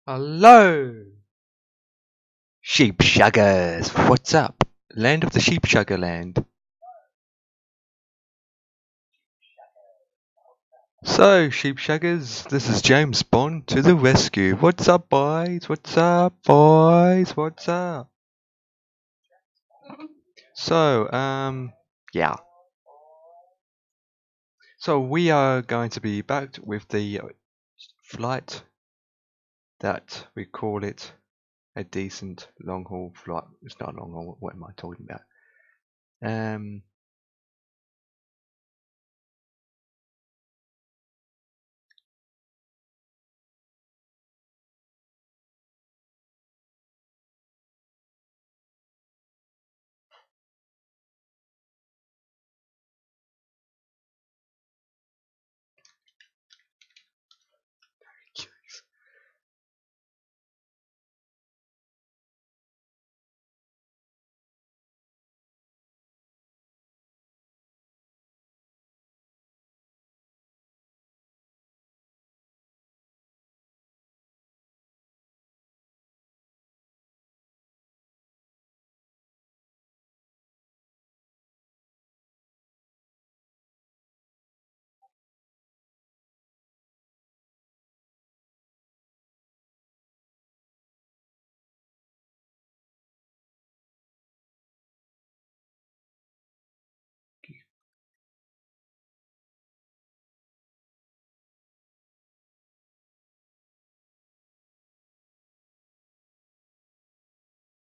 Hello, sheep shaggers. What's up? Land of the sheep shagger land. So, sheep shaggers, this is James Bond to the rescue. What's up, boys? What's up, boys? What's up? So, yeah. So we are going to be back with the flight that we call it a decent long haul flight. It's not long haul. What am I talking about? Um,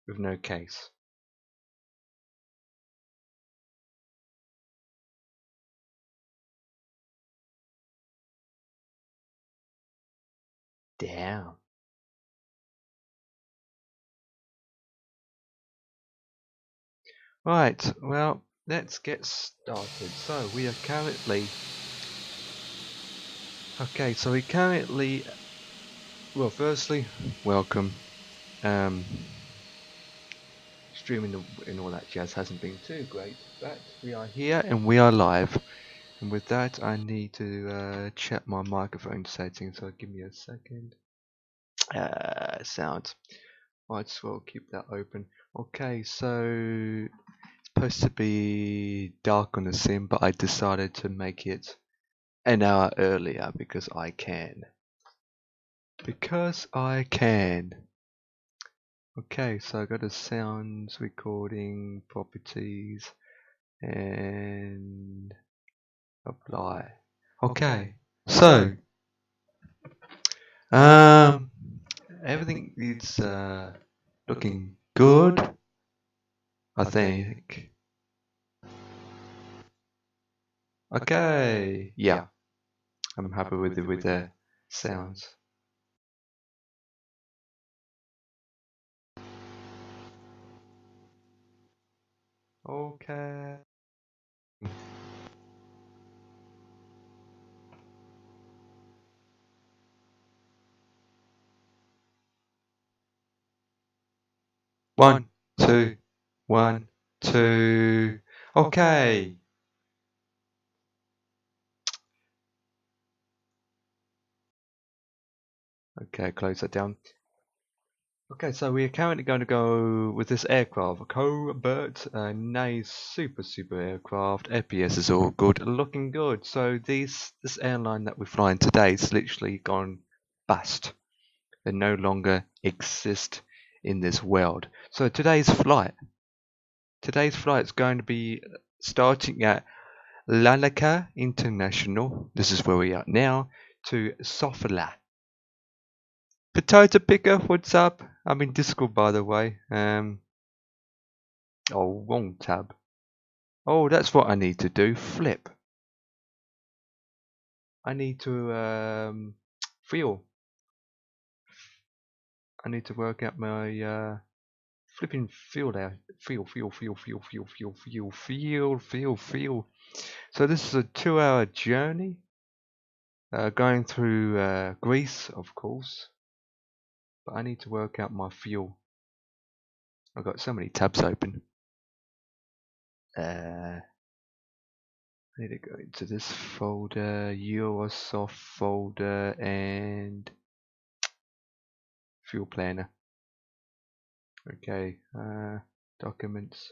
with no case. Damn. Right, well, let's get started. So we are currently well, firstly, welcome. Um, streaming and all that jazz hasn't been too great, but we are here and we are live. And with that, I need to check my microphone settings. So give me a second. Sound. Might as well keep that open. Okay, so it's supposed to be dark on the sim, but I decided to make it an hour earlier because I can. Because I can. Okay, so I go to sounds, recording, properties, and apply. Okay, so um, everything is looking good, I think. Okay, yeah, I'm happy with the sounds. Okay. One, two, one, two. Okay. Okay, close that down. Okay, so we are currently going to go with this aircraft, Cobalt, a nice super aircraft. FPS is all good, looking good. So this airline that we're flying today is literally gone bust. They no longer exist in this world. So today's flight is going to be starting at Larnaca International. This is where we are now to Sofia. Potato picker, what's up? I'm in Discord, by the way. Oh, wrong tab. Oh, that's what I need to do. Flip. I need to feel. I need to work out my flipping feel there. Feel. So this is a 2-hour journey. Going through Greece, of course. But I need to work out my fuel. I've got so many tabs open. I need to go into this folder, Eurosoft folder, and fuel planner. Okay, documents.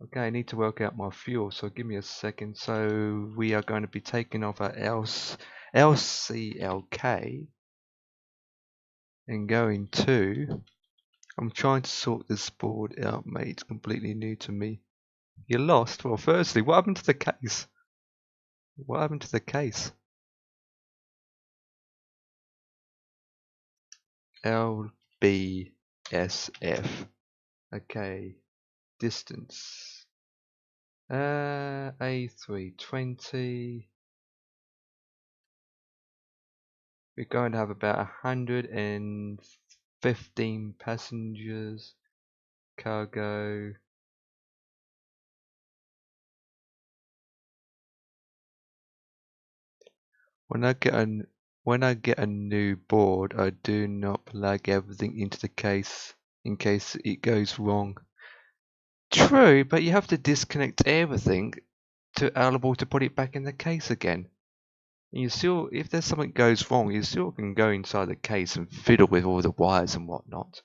Okay, I need to work out my fuel, so give me a second. So we are going to be taking off our LCLK and going to... I'm trying to sort this board out, mate. It's completely new to me. You're lost? Well, firstly, what happened to the case? What happened to the case? LBSF. Okay, distance. A320. We're going to have about 115 passengers. Cargo. When I get a new board, I do not plug everything into the case in case it goes wrong. True, but you have to disconnect everything to able to put it back in the case again. And you still, if there's something goes wrong, you still can go inside the case and fiddle with all the wires and whatnot.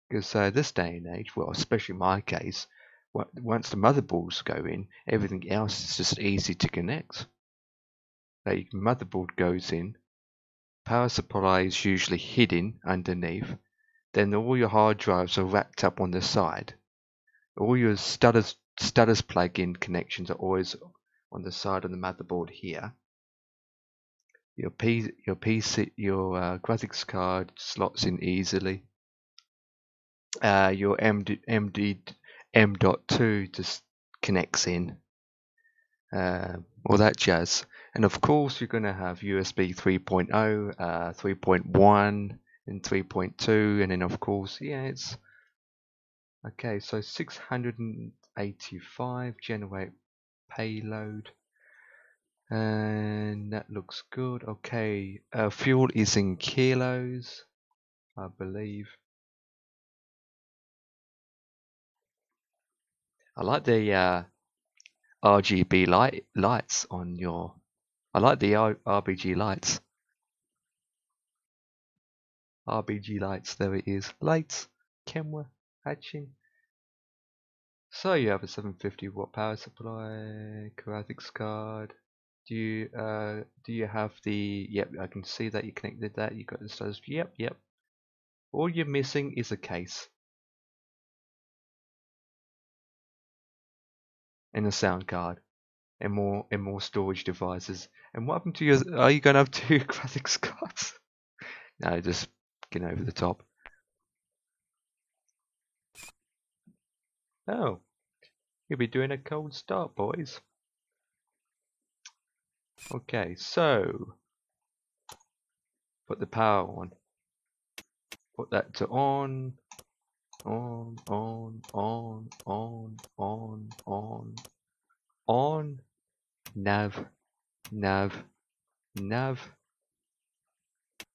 Because this day and age, well, especially my case, once the motherboards go in, everything else is just easy to connect. The motherboard goes in, power supply is usually hidden underneath, then all your hard drives are racked up on the side. All your stutters plug-in connections are always on the side of the motherboard here. Your graphics card slots in easily. Your M.2 just connects in. All that jazz. And of course you're going to have USB 3.0, 3.1 and 3.2, and then of course, yeah, it's okay. So 685 generate payload, and that looks good. Okay, fuel is in kilos, I believe. I like the RGB lights on your. I like the RBG lights. RBG lights, there it is. Lights, camera, hatching. So you have a 750 watt power supply, graphics card. Do you have the? Yep, I can see that you connected that. You got the stuff. Yep. All you're missing is a case and a sound card and more storage devices. And what happened to your? Are you gonna have two graphics cards? No, just getting over the top. Oh, you'll be doing a cold start, boys. Okay, so put the power on. Put that to on. On.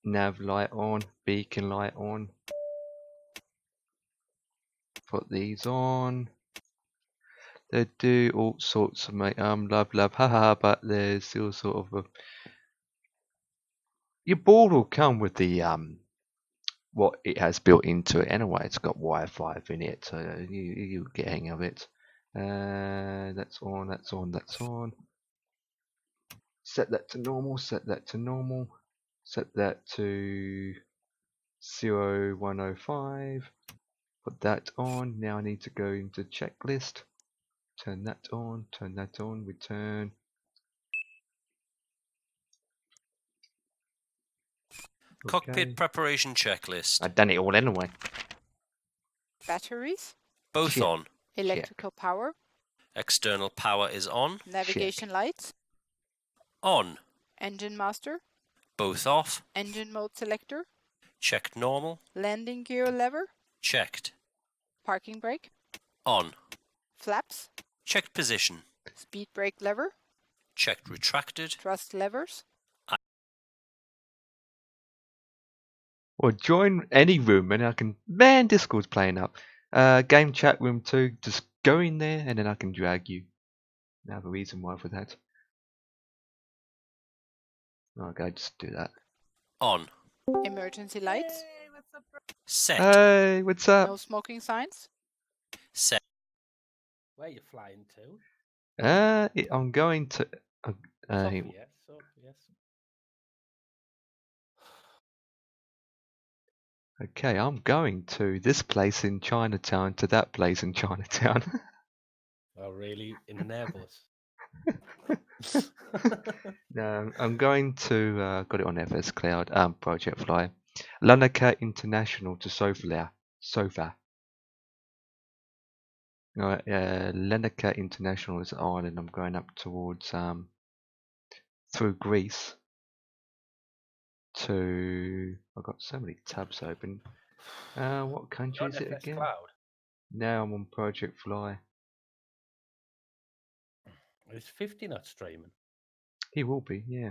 Nav light on, beacon light on. Put these on. They do all sorts of love, haha, but there's still sort of a. Your board will come with the what it has built into it anyway. It's got Wi-Fi in it, so you get hang of it. That's on. Set that to normal. Set that to 0105. Put that on. Now I need to go into checklist. Turn that on. Return. Cockpit preparation checklist. I've done it all anyway. Batteries. Both Shit. on. Electrical power. External power is on. Navigation lights. On. Engine master. Both off. Engine mode selector. Checked normal. Landing gear lever. Checked. Parking brake. On. Flaps. Checked position. Speed brake lever. Checked retracted. Thrust levers. Or join any room and I can. Man, Discord's playing up. Game chat room 2. Just go in there and then I can drag you. I have a reason why for that. Okay, just do that. On. Emergency lights. Set. Hey, what's up? No smoking signs. Set. Where are you flying to? I'm going to. Sofia. Yes. Okay, I'm going to this place in Chinatown to that place in Chinatown. Oh, really? In an Airbus? No, I'm going to. Got it on FS Cloud. Project Fly. Larnaca International to Sofia. Sofia. Right, Larnaca International is an island. I'm going up towards through Greece to. I've got so many tabs open. What country You're is on it FS again? Cloud. Now I'm on Project Fly. It's 50 not streaming. He will be, yeah.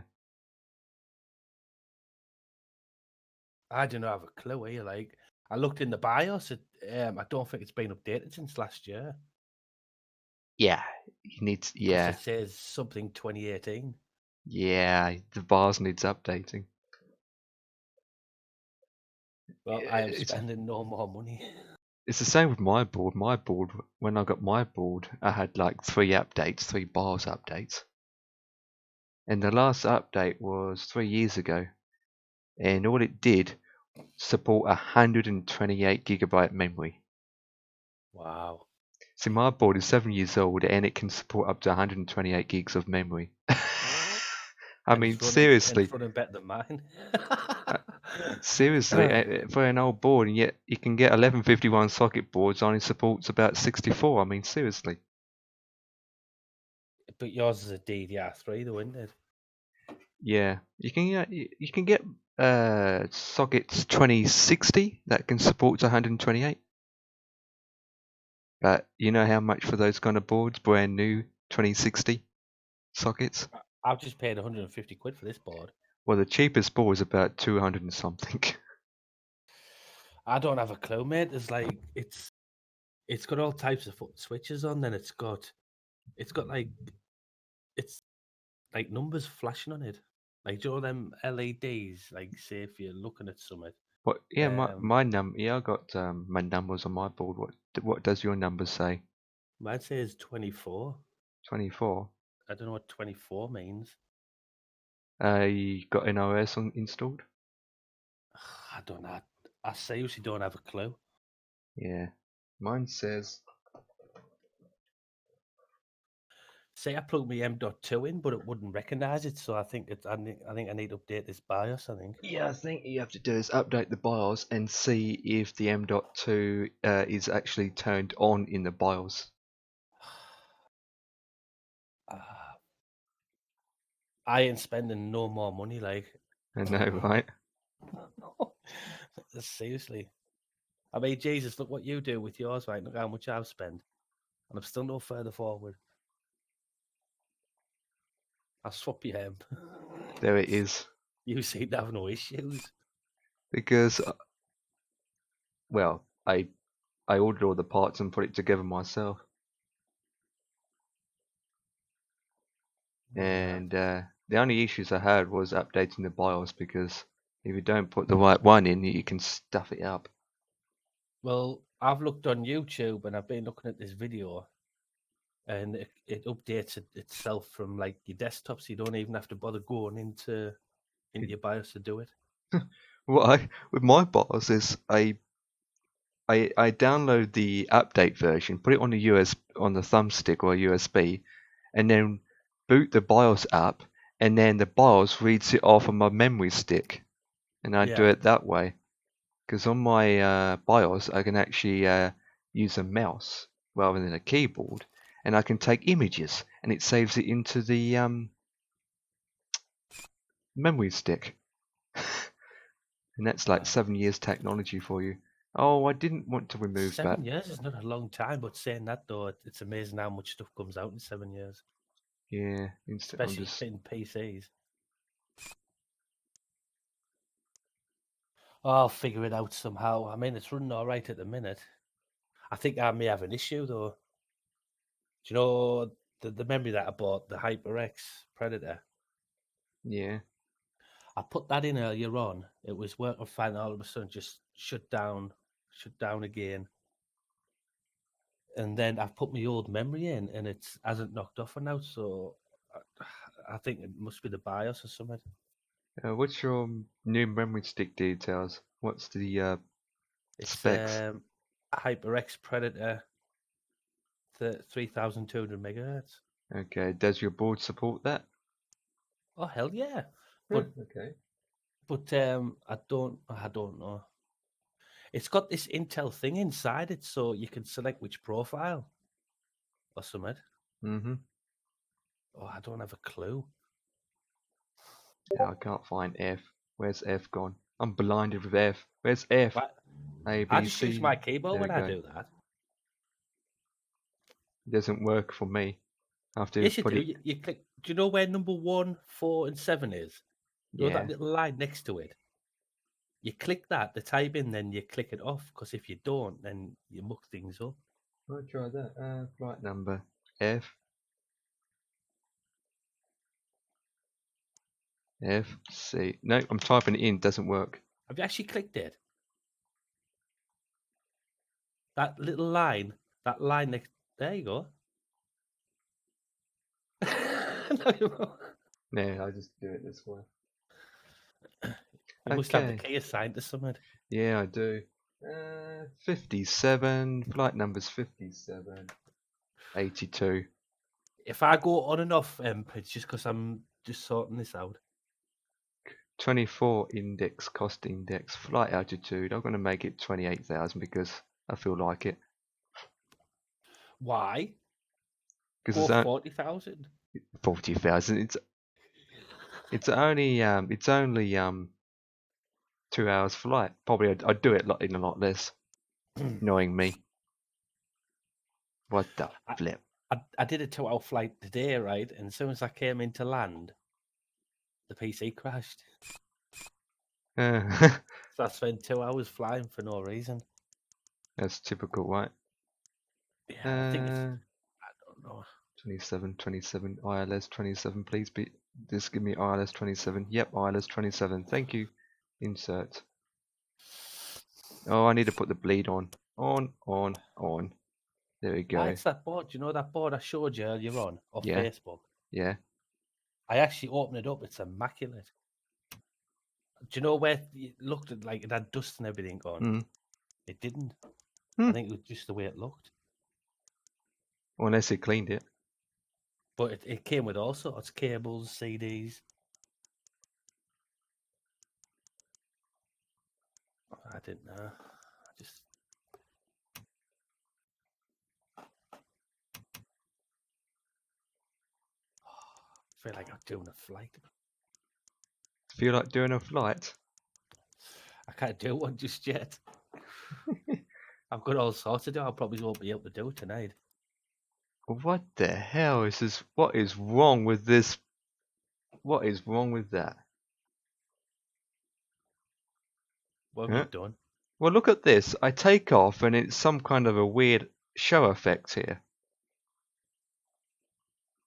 I do not have a clue. Here, like I looked in the BIOS. I don't think it's been updated since last year. Yeah, he needs. Because Yeah, it says something 2018. yeah. The bars needs updating. Well, I am It's spending no more money. it's the same with my board. My board, when I got my board, I had like 3 updates, 3 bars updates, and the last update was 3 years ago, and all it did support 128 gigabyte memory. Wow. See, my board is 7 years old, and it can support up to 128 gigs of memory. I And mean, it's running, seriously. it's running better than mine. Seriously, for an old board, and yet you can get 1151 socket boards only supports about 64. I mean, seriously. But yours is a DDR3, though, isn't it? Yeah, you can get sockets 2060 that can support 128. But you know how much for those kind of boards, brand new 2060 sockets? I've just paid 150 quid for this board. Well, the cheapest board is about 200 and something. I don't have a clue, mate. There's like it's got all types of switches on, then it's got like it's like numbers flashing on it. Like, do you know them LEDs? Like, say if you're looking at something. What? Yeah, Um, yeah, I got my numbers on my board. What does your number say? mine says 24. 24. I don't know what 24 means. You got an OS installed? I don't know. I seriously don't have a clue. Yeah, mine says. Say I plugged my M.2 in, but it wouldn't recognise it. So I think I think I need to update this BIOS. I think. Yeah, I think you have to do is update the BIOS and see if the M.2 is actually turned on in the BIOS. I ain't spending no more money. Like, I know, right? seriously. I mean, Jesus, look what you do with yours, right? Look how much I've spent, and I'm still no further forward. I'll swap your hem. There it is. You seem to have no issues. Because, well, I ordered all the parts and put it together myself. And the only issues I had was updating the BIOS, because if you don't put the right one in, you can stuff it up. Well, I've looked on YouTube and I've been looking at this video, and it updates itself from like your desktop, so you don't even have to bother going into your BIOS to do it. With my BIOS is I download the update version, put it on the on the thumbstick or USB, and then boot the BIOS up, and then the BIOS reads it off of my memory stick, and I do Yeah. it that way. Because on my BIOS, I can actually use a mouse rather than a keyboard, and I can take images, and it saves it into the memory stick. And that's like 7 years technology for you. Oh, I didn't want to remove 7 that. years is not a long time, but saying that though, it's amazing how much stuff comes out in 7 years, Yeah, I'm especially just. in PCs. Oh, I'll figure it out somehow. I mean, it's running all right at the minute. I think I may have an issue though. Do you know the memory that I bought, the HyperX Predator? Yeah. I put that in earlier on. It was working fine. All of a sudden, just shut down again. And then I've put my old memory in, and it hasn't knocked off for now. So I think it must be the BIOS or something. What's your new memory stick details? What's the It's specs? HyperX Predator, 3200 megahertz. Okay, does your board support that? Oh hell yeah! Hmm, But okay. I don't know. It's got this Intel thing inside it, so you can select which profile or something. Mm-hmm. Oh, I don't have a clue. Yeah, I can't find F. Where's F gone? I'm blinded with F. Where's F? What? A, I B, just use C. my keyboard There we when I go. do that. It doesn't work for me. I have to Yes, you put do. it. You click. Do you know where number 1, 4, and 7 is? You know Yeah. that little line next to it. You click that, the type in, then you click it off. Because if you don't, then you muck things up. I'll try that. Flight number F. F, C. No, I'm typing it in. Doesn't work. Have you actually clicked it? That little line. That line next. There you go. No, you won't. No, I just do it this way. You must have the Okay. key assigned to something. Yeah, I do. 57. Flight number's 57. 82. If I go on and off, it's just because I'm just sorting this out. 24 index, cost index, flight altitude. I'm going to make it 28,000 because I feel like it. Why? Because Go it's only 40,000. 40,000. It's only 2 hours flight. Probably I'd do it in a lot less. Knowing me. What the flip? I did a 2-hour flight today, right? And as soon as I came into land, the PC crashed. So I spent 2 hours flying for no reason. That's typical, right? Yeah, I think it's. I don't know. 27, ILS 27, please just give me ILS 27. Yep, ILS 27. Thank you. Insert. Oh, I need to put the bleed on. On. There we Why go. it's that board? Do you know that board I showed you earlier on off Yeah. Facebook? Yeah. I actually opened it up. It's immaculate. Do you know where it looked at, like it had dust and everything on? Mm. It didn't. Hmm. I think it was just the way it looked. Unless it cleaned it. But it came with all sorts, cables, CDs. I didn't know. I just. I feel like I'm doing a flight. Feel like doing a flight? I can't do one just yet. I've got all sorts to do. I probably won't be able to do it tonight. What the hell is this? What is wrong with this? What is wrong with that? What have Huh? you done? Well, look at this. I take off and it's some kind of a weird show effect here.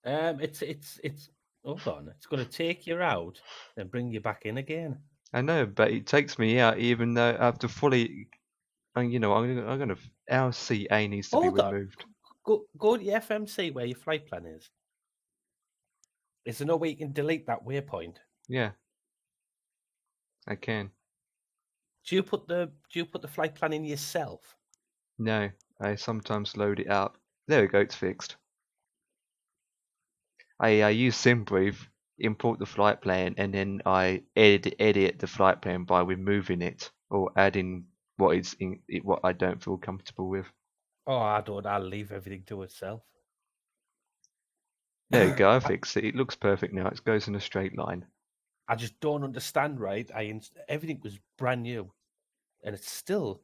It's. Hold on. It's going to take you out and bring you back in again. I know, but it takes me out even though I have to fully. I'm gonna. LCA needs to be Hold on. removed. Go to your FMC where your flight plan is. Is there no way you can delete that waypoint? Yeah, I can. Do you put the flight plan in yourself? No, I sometimes load it up. There we go. It's fixed. I use SimBrief, import the flight plan, and then I edit the flight plan by removing it or adding what is in it, what I don't feel comfortable with. Oh, I don't. I'll leave everything to itself. There you go. I fixed it. It looks perfect now. It goes in a straight line. I just don't understand, right? Everything was brand new, and it still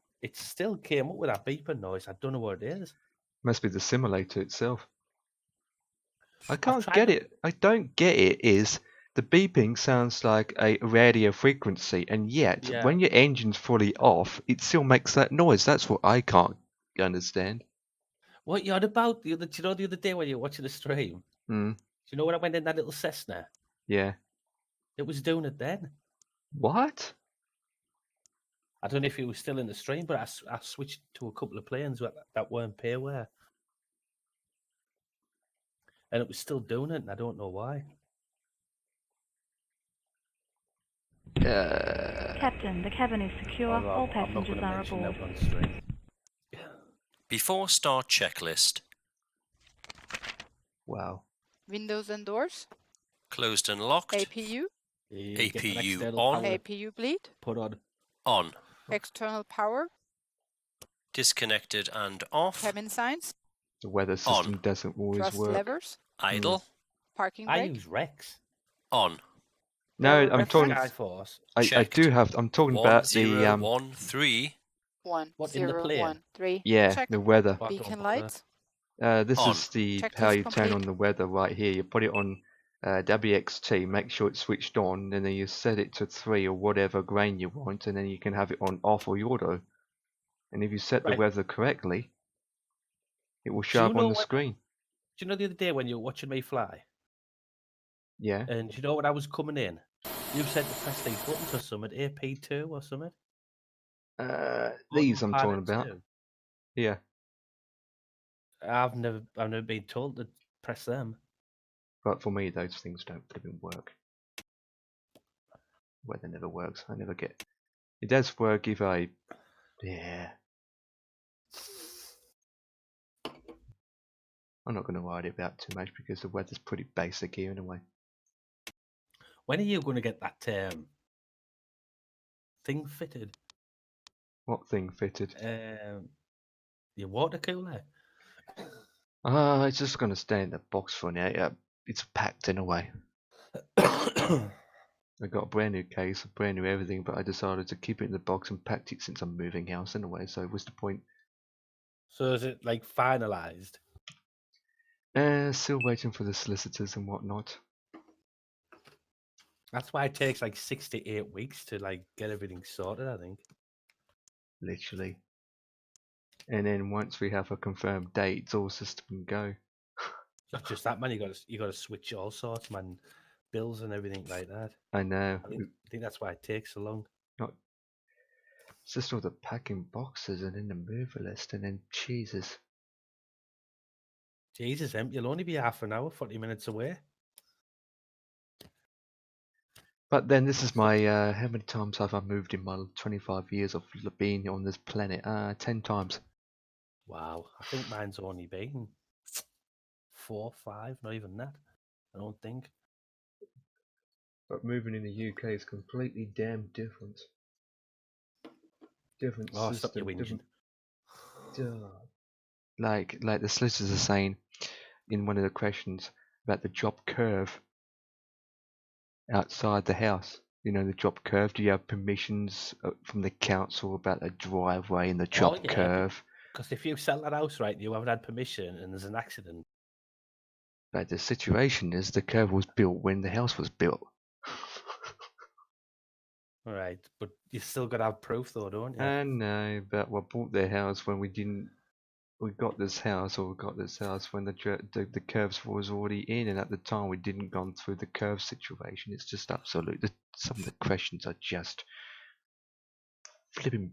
came up with that beeping noise. I don't know what it is. Must be the simulator itself. I I've can't tried get to- it. I don't get it. Is the beeping sounds like a radio frequency, and yet Yeah. when your engine's fully off, it still makes that noise. That's what I can't understand. What you on about? Do you know the other day when you were watching the stream? Hmm. Do you know when I went in that little Cessna? Yeah. It was doing it then. What? I don't know if it was still in the stream, but I switched to a couple of planes that weren't payware. And it was still doing it, and I don't know why. Captain, the cabin is secure. Although All I'm not passengers going to are mention aboard. that on stream. Before start checklist. Wow. Windows and doors. Closed and locked. APU. Get that APU external on. power APU bleed. put on. On. External power. Disconnected and off. Cabin signs. The weather system On. doesn't always Thrust work. levers. Idle. Parking I brake. use Rex. On. No, I'm Reference. talking. Skyforce. I Checked. do have. I'm talking about the 1013. 1 What, in the 0 plane? 1 3. yeah, Check. the weather. But don't Beacon bother. lights. This On. is the Checklist how you turn complete. on the weather right here. You put it on WXT, make sure it's switched on, and then you set it to 3 or whatever grain you want, and then you can have it on off or auto. And if you set the Right. weather correctly, it will Do show you up on know the what- screen. Do you know the other day when you were watching me fly? Yeah. And you know when I was coming in? You said to press these buttons or something, AP2 or something? These I'm talking Pilot about. 2. Yeah. I've never been told to press them. But for me, those things don't flipping work. Weather never works. I never get. It does work if I. Yeah. I'm not going to worry about too much because the weather's pretty basic here anyway. When are you going to get that thing fitted? What thing fitted? Your water cooler? It's just going to stay in the box for now. Yeah, it's packed anyway. I got a brand new case, a brand new everything, but I decided to keep it in the box and packed it since I'm moving house anyway. So what's the point? So is it like finalized? Still waiting for the solicitors and whatnot. That's why it takes like 6 to 8 weeks to like get everything sorted, I think. Literally. And then once we have a confirmed date, it's all system go. Not just that, man. You got to switch all sorts, man. Bills and everything like that. I know. I think that's why it takes so long. Not. It's just all the packing boxes and then the mover list and then Jesus. Jesus, you'll only be half an hour, 40 minutes away. But then this is my how many times have I moved in my 25 years of being on this planet? 10 times. Wow. I think mine's only been 4, 5, not even that. I don't think. But moving in the UK is completely damn different. Different Oh, stop your system. whinging. Like the solicitors are saying in one of the questions about the drop curve outside the house. You know, the drop curve. Do you have permissions from the council about the driveway and the drop yeah. curve? Because if you sell that house, right, you haven't had permission and there's an accident. But the situation is the curve was built when the house was built. All right, but you still got to have proof, though, don't you? I know, but we bought their house when we didn't. We got this house, or we got this house when the curves was already in, and at the time we didn't gone through the curve situation. It's just absolute. Some of the questions are just flipping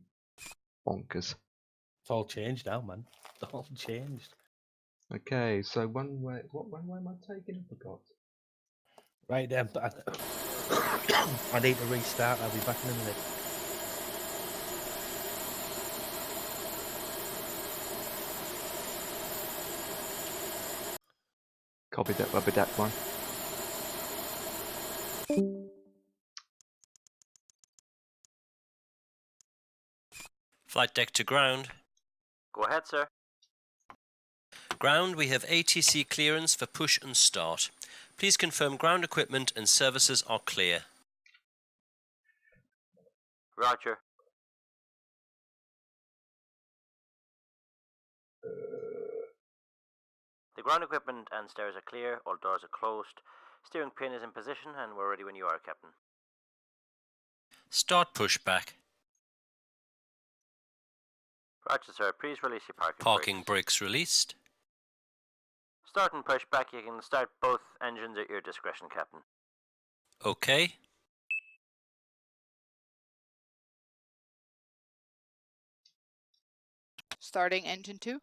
bonkers. It's all changed now, man. It's all changed. Okay, so one way. What one way am I taking? I forgot. Right then, I need to restart. I'll be back in a minute. Copy that rubber duck one. Flight deck to ground. Go ahead, sir. Ground, we have ATC clearance for push and start. Please confirm ground equipment and services are clear. Roger. The ground equipment and stairs are clear, all doors are closed. Steering pin is in position and we're ready when you are, Captain. Start pushback. Roger, sir. Please release your Parking brakes released. Start and pushback. You can start both engines at your discretion, Captain. Okay. Starting engine 2.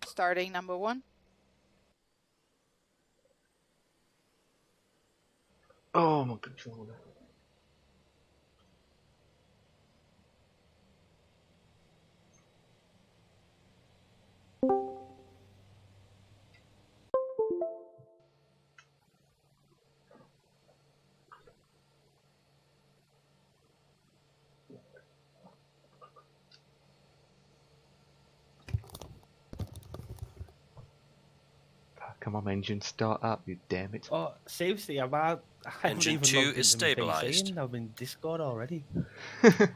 Starting number 1. Oh, my controller. Come on, engine, start up, you damn it. Oh, seriously, I haven't Engine even 2 logged is into my PC stabilised. and I'm in Discord already.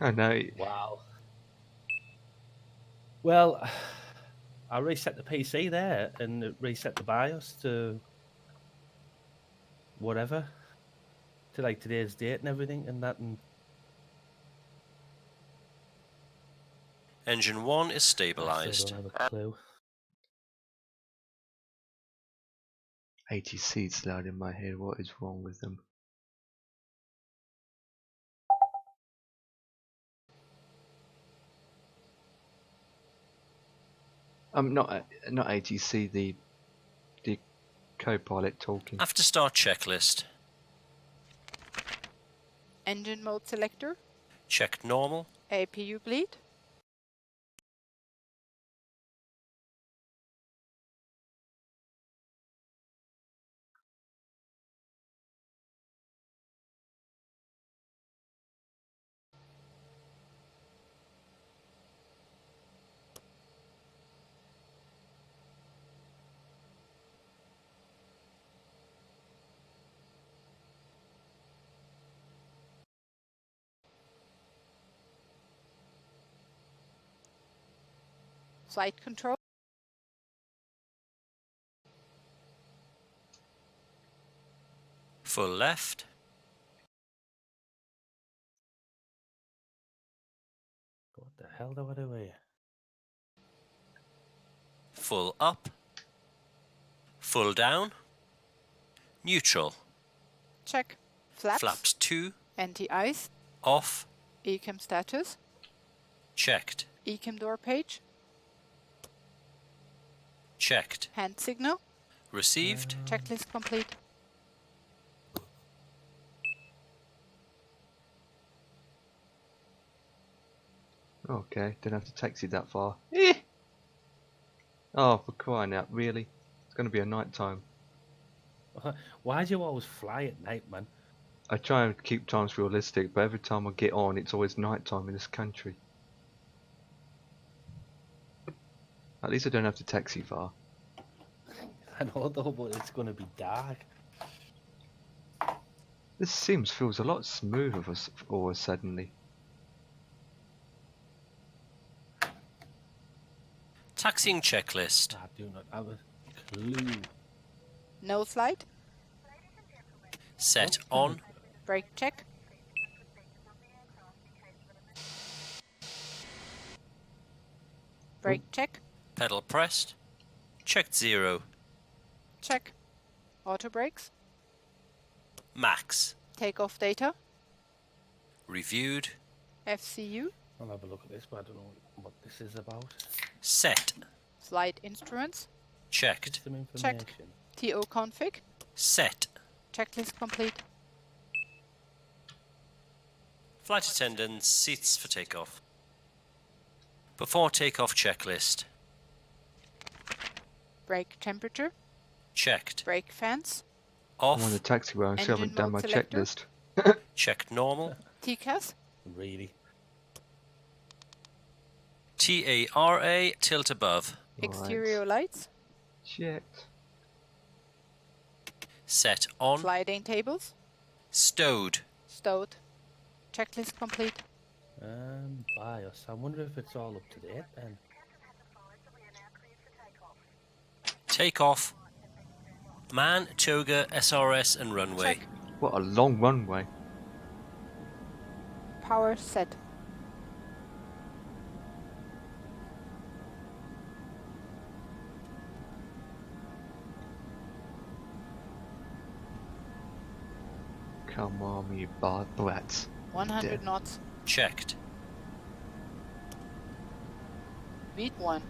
I know. Wow. Well, I reset the PC there and it reset the BIOS to whatever, to like today's date and everything and that. And Engine 1 is I still stabilised. don't have a clue. ATC's loud in my head. What is wrong with them? Not ATC. The co-pilot talking. After start checklist. Engine mode selector. Checked normal. APU bleed. Flight control. Full left. What the hell do I do here? Full up. Full down. Neutral. Check. Flaps. Flaps 2. Anti-ice. Off. ECAM status. Checked. ECAM door page. Checked. Hand signal. Received. Checklist complete. Okay, don't have to taxi that far. Eh! Oh, for crying out, really? It's going to be a night time. Why do you always fly at night, man? I try and keep times realistic, but every time I get on, it's always night time in this country. At least I don't have to taxi far. I know though, but it's going to be dark. This Sims feels a lot smoother for suddenly. Taxiing checklist. I do not have a clue. Nose light. Set Oh, on. Brake check. Brake check. Pedal pressed. Checked 0. Check. Auto brakes. Max. Takeoff data. Reviewed. FCU. I'll have a look at this, but I don't know what this is about. Set. Flight instruments. Checked. Some Checked. information. TO config. Set. Checklist complete. Flight attendants, seats for takeoff. Before takeoff checklist. Brake temperature. Checked. Brake fans. I'm on the Off. taxiway and still Engine haven't done my mode selector. checklist. Checked normal. TCAS. Really? TARA, tilt above. Exterior lights. Checked. Set on. Sliding tables. Stowed. Stowed. Checklist complete. BIOS. I wonder if it's all up to date then. Takeoff. Man, toga, SRS and runway. Check. What a long runway. power set. Come on, you bad brats. 100 knots. Checked. Beat 1.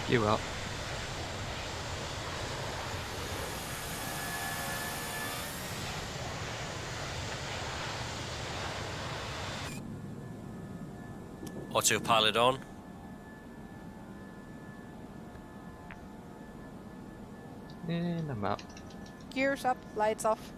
You up. Autopilot on. And I'm up. Gears up, lights off.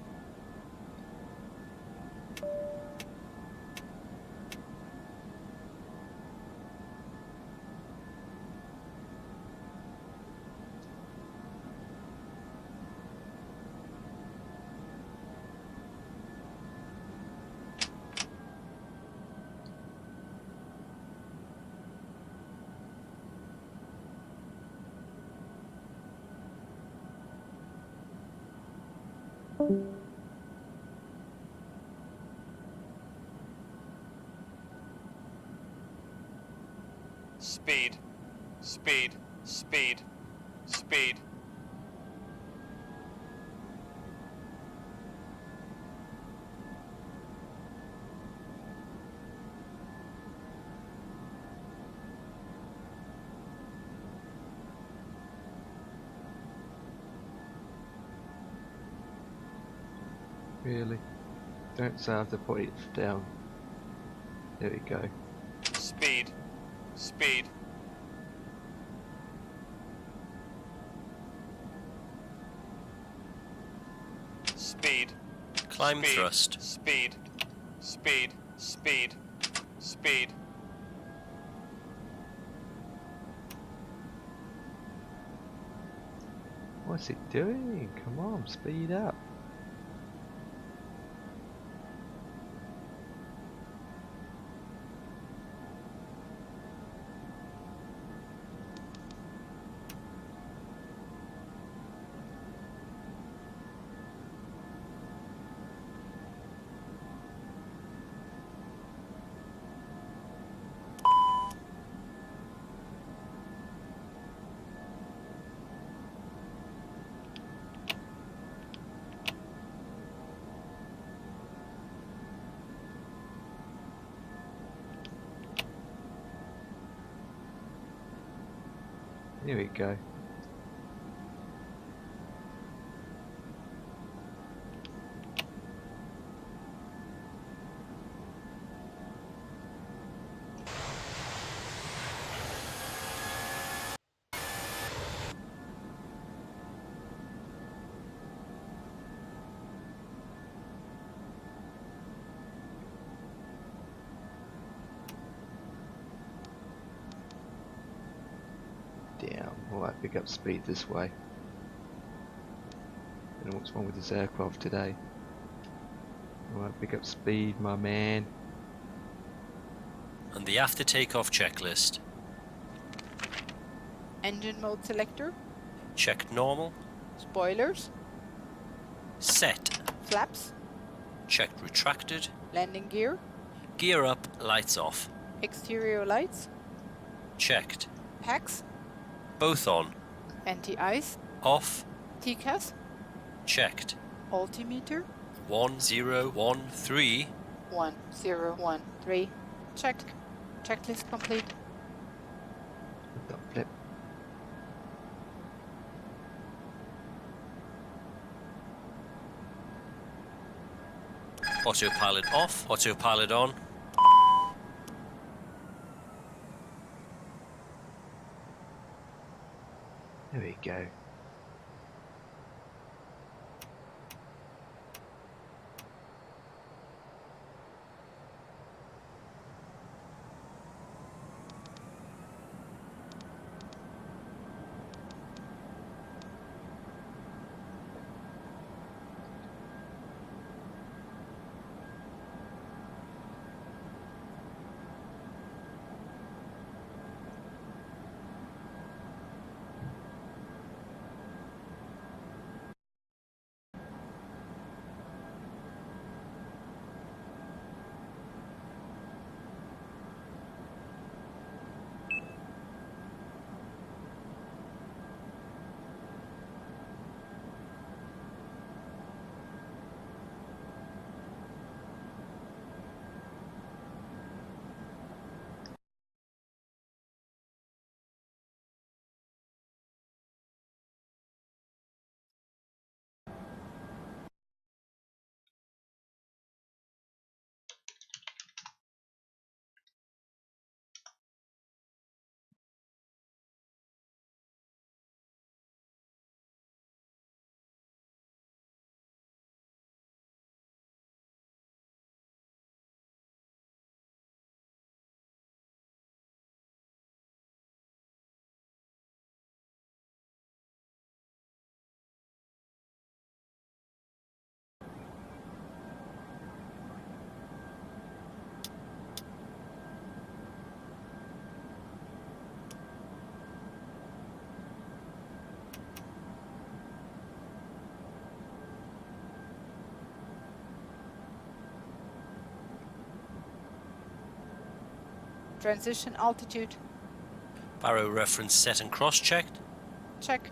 Speed, speed, speed, speed. Really? Don't say I have to put it down. There we go. Speed, speed. Speed, Climb speed, thrust. Speed, speed, speed, speed. What's it doing? Come on, speed up. Here we go. Damn, alright, pick up speed this way. Don't know what's wrong with this aircraft today. Alright, pick up speed, my man. And the after takeoff checklist. Engine mode selector. Checked normal. Spoilers. Set. Flaps. Checked retracted. Landing gear. Gear up, lights off. Exterior lights. Checked. Packs. Both on. Anti-ice. Off. TCAS. Checked. Altimeter. 1013. 1013. Checked. Checklist complete. What the flip? Autopilot off. Autopilot on. There we go. Transition altitude. Baro reference set and cross-checked. Check.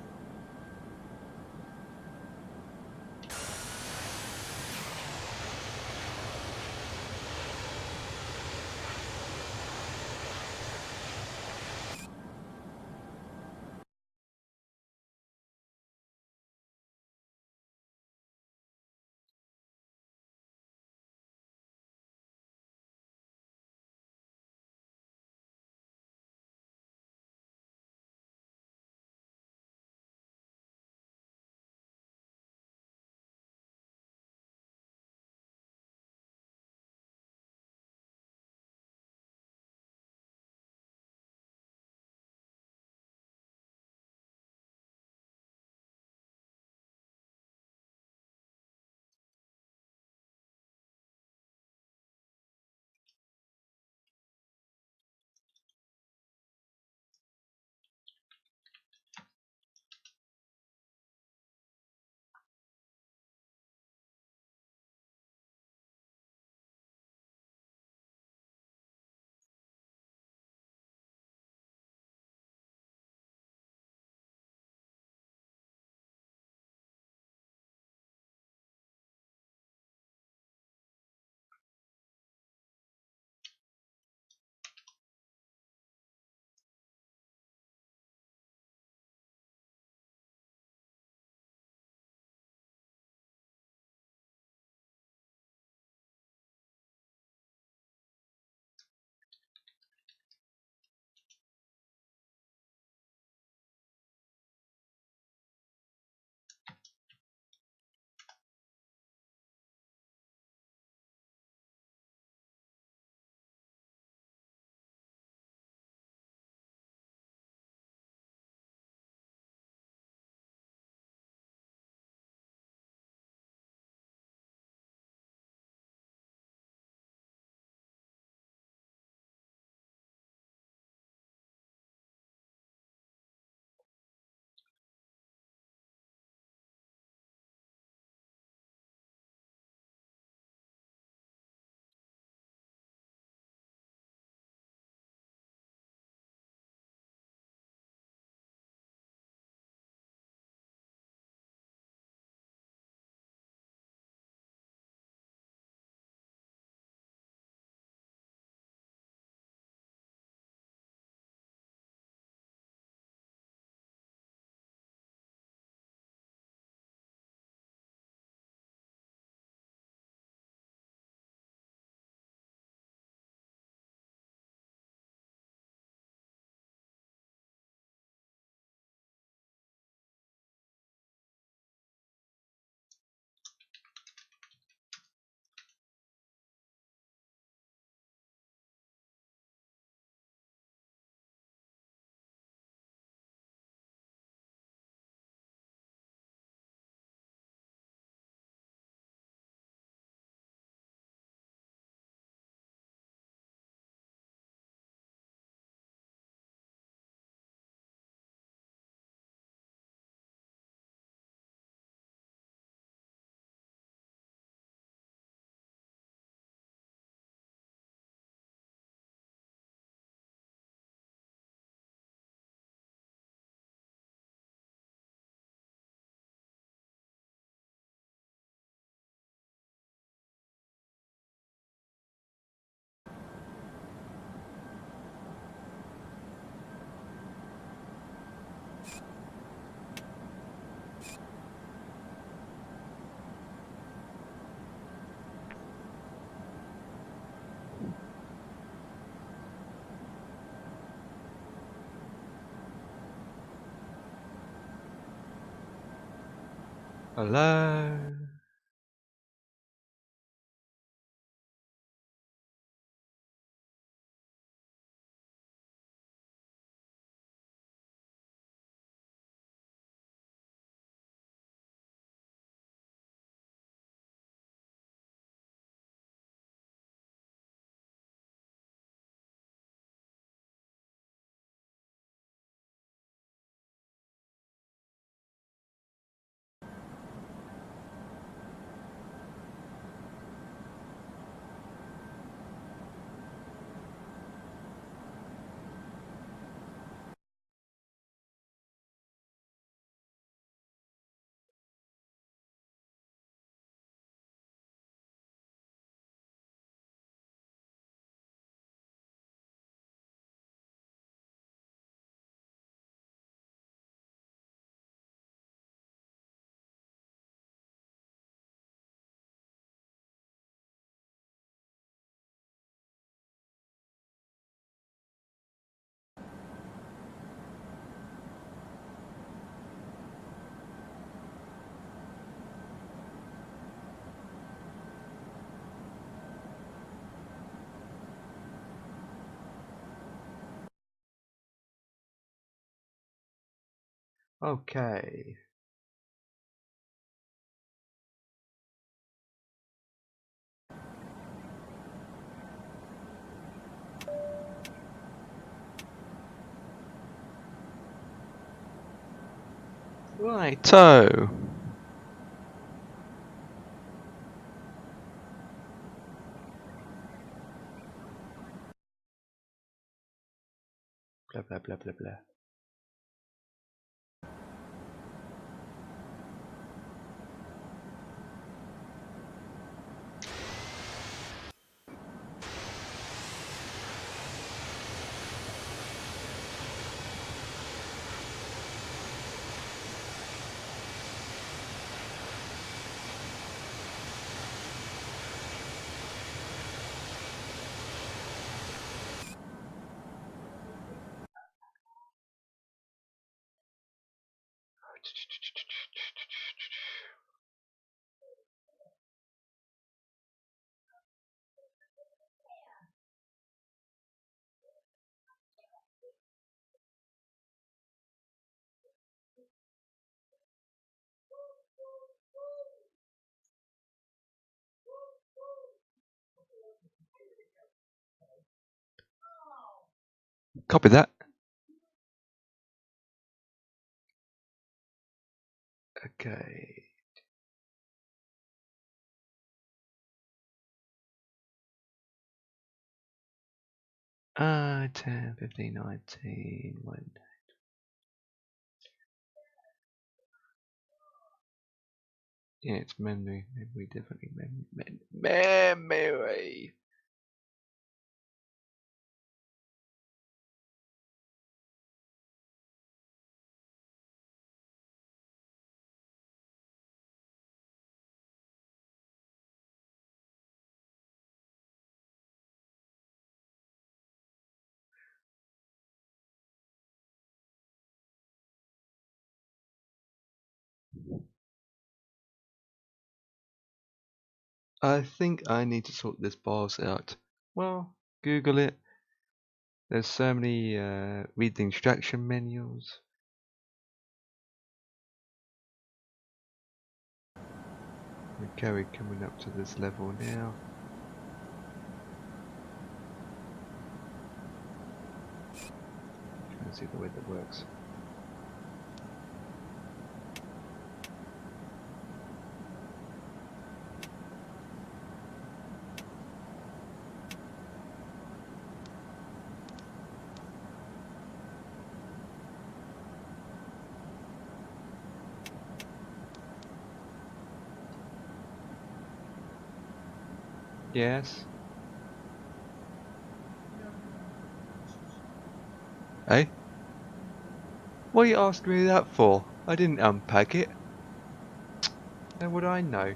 Hello. Okay. Righto. Blah blah blah blah blah. Copy that. Okay. Ah, 10, 15, 19. One. Yeah, it's memory. Memory, definitely memory. I think I need to sort this BIOS out. Well, Google it. There's so many read the instruction manuals. Okay, we're coming up to this level now. Trying to see the way that works. Yes. Hey? What are you asking me that for? I didn't unpack it. How would I know?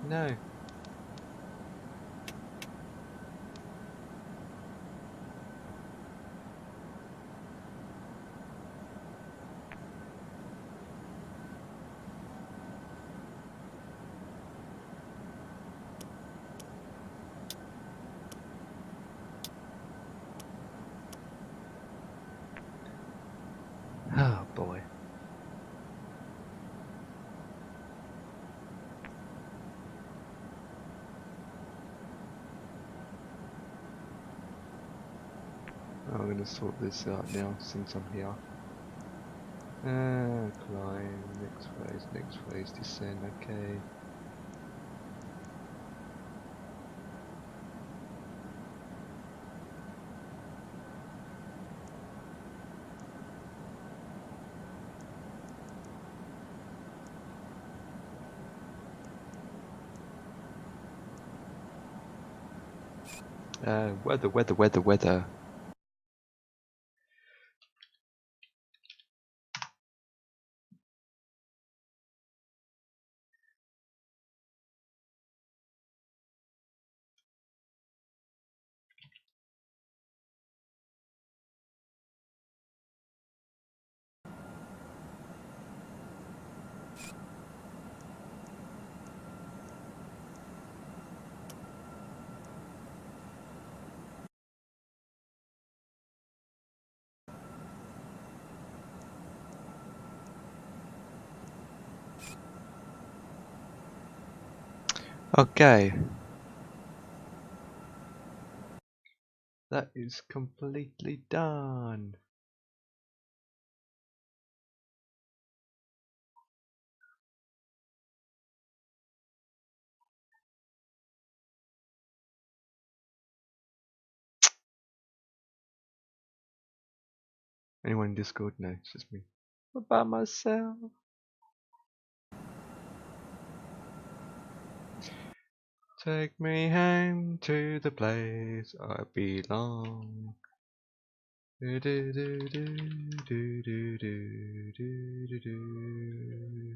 No. Oh boy. I'm gonna sort this out now since I'm here. Climb, next phase, descend, okay. Weather. Okay. That is completely done. Anyone in Discord? No, it's just me. What about myself? Take me home to the place I belong. Do do do do do do do do do.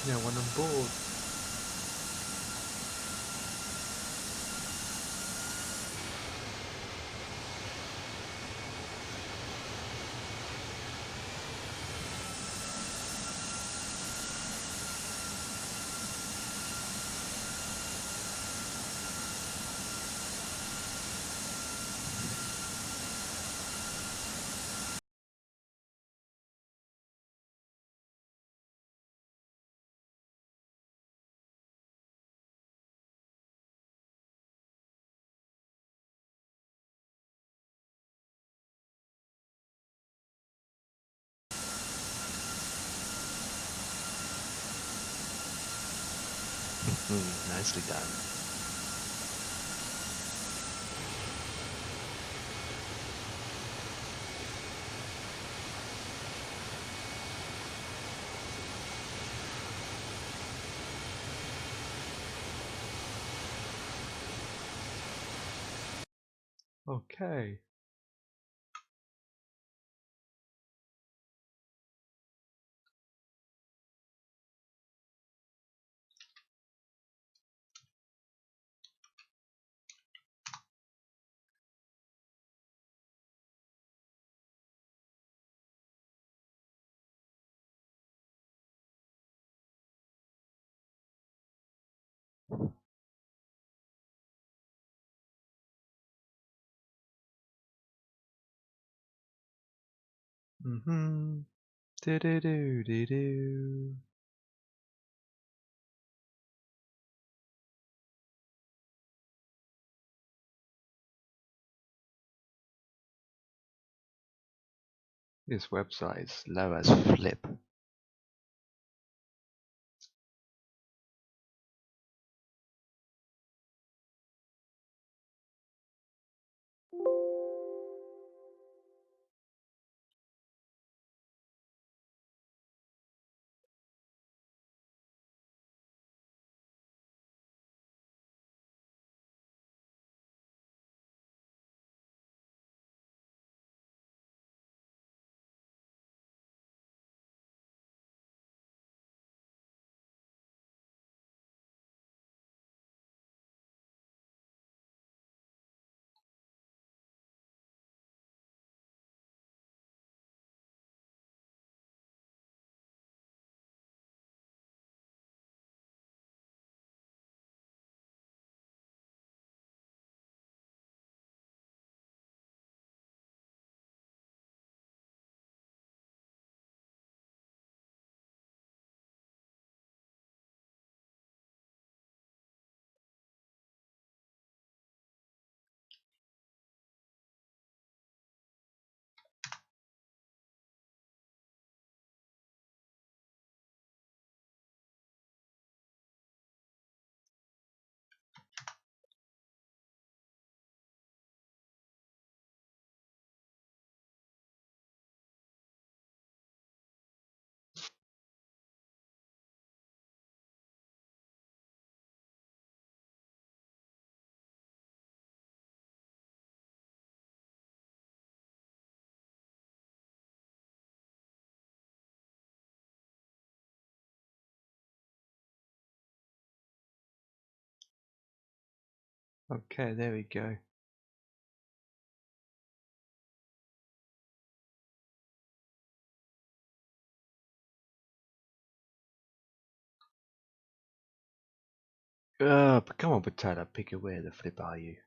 Yeah, when I'm bored. Nicely done. Okay. Mm-hmm. Do do do do do. This website is slow as flip. Okay, there we go. But come on, Potato, pick it. Where the flip are you?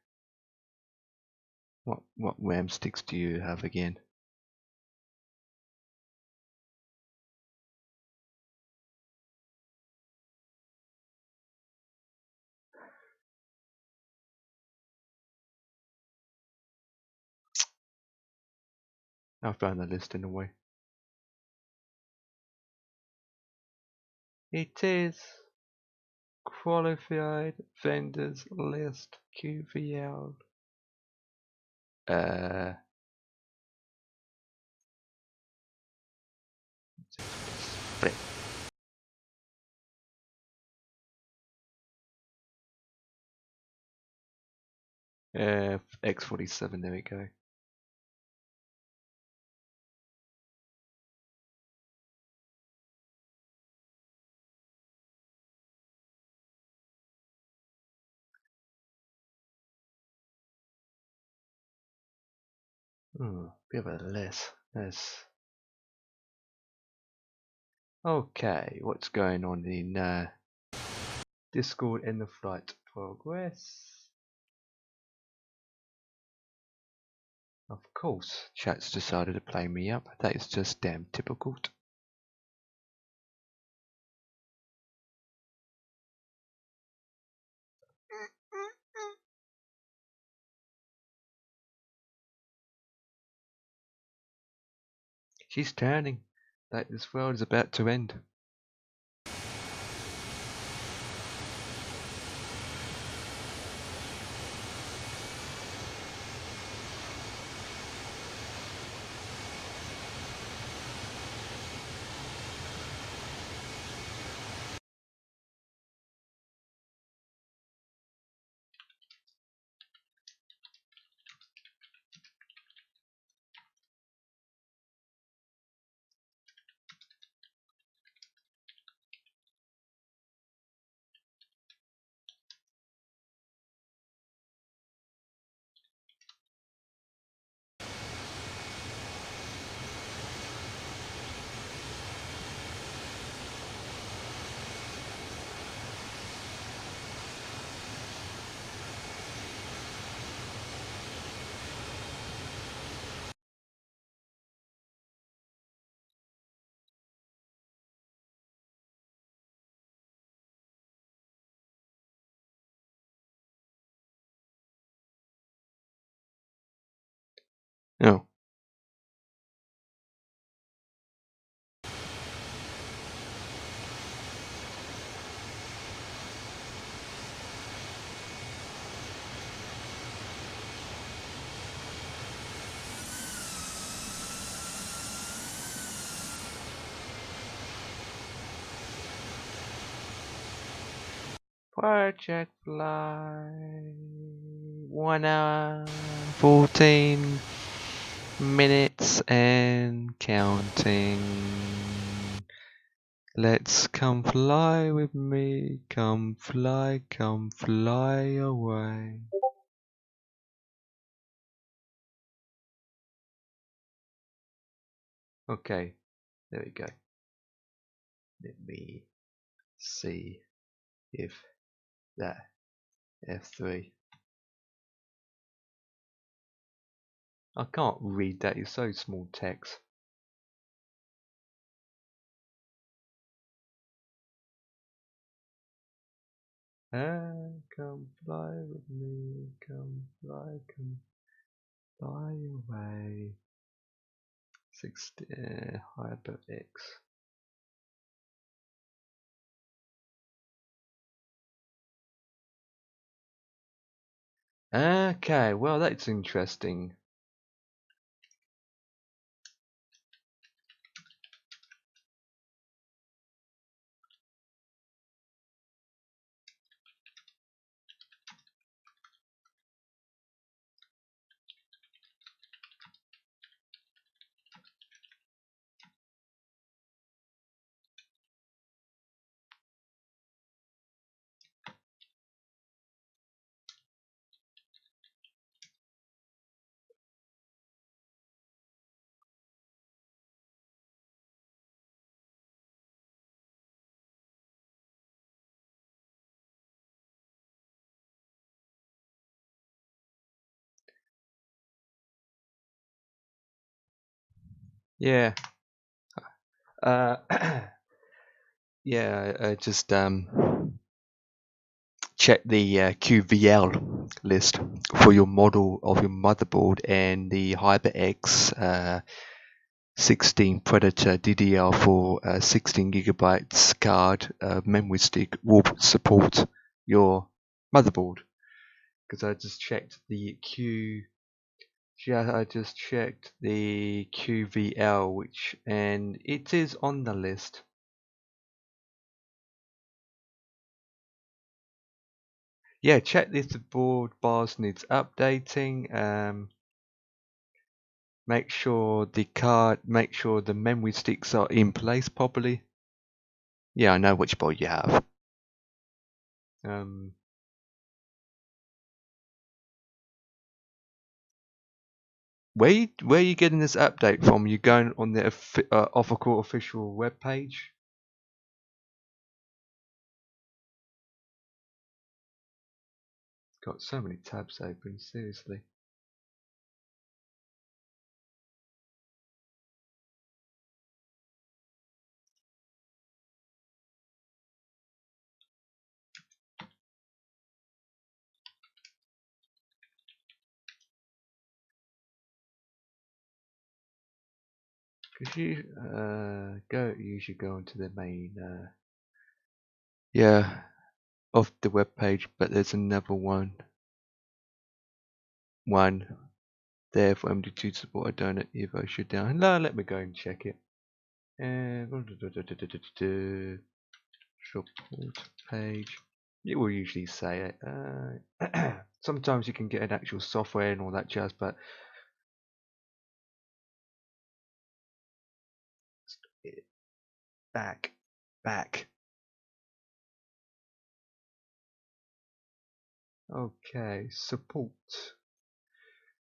What ram sticks do you have again? I found the list in a way. It is qualified vendors list QVL. Flip. X47, there we go. Bit of a less. Okay, what's going on in Discord in the flight progress? Of course, chat's decided to play me up. That is just damn typical. She's turning. Like this world is about to end. Oh. Project Fly 1 hour 14 minutes and counting. Let's come fly with me, come fly away. Okay, there we go. Let me see if that F3. I can't read that, it's so small text. Come fly with me, come fly away. 60 HyperX. Okay, well that's interesting. Yeah. Yeah. Just check the QVL list for your model of your motherboard, and the HyperX 16 Predator DDR4 16 gigabytes card memory stick will support your motherboard. Because I just checked the QVL, and it is on the list. Yeah, check if the board BIOS needs updating. Make sure the memory sticks are in place properly. Yeah, I know which board you have. Where are you getting this update from? You going on the Offercore official webpage? Got so many tabs open, seriously. Could you usually go onto the main of the web page, but there's another one there for MD2 support. I don't know if I should down. No, let me go and check it. And support page. It will usually say it. Sometimes you can get an actual software and all that jazz, but back. Okay, support.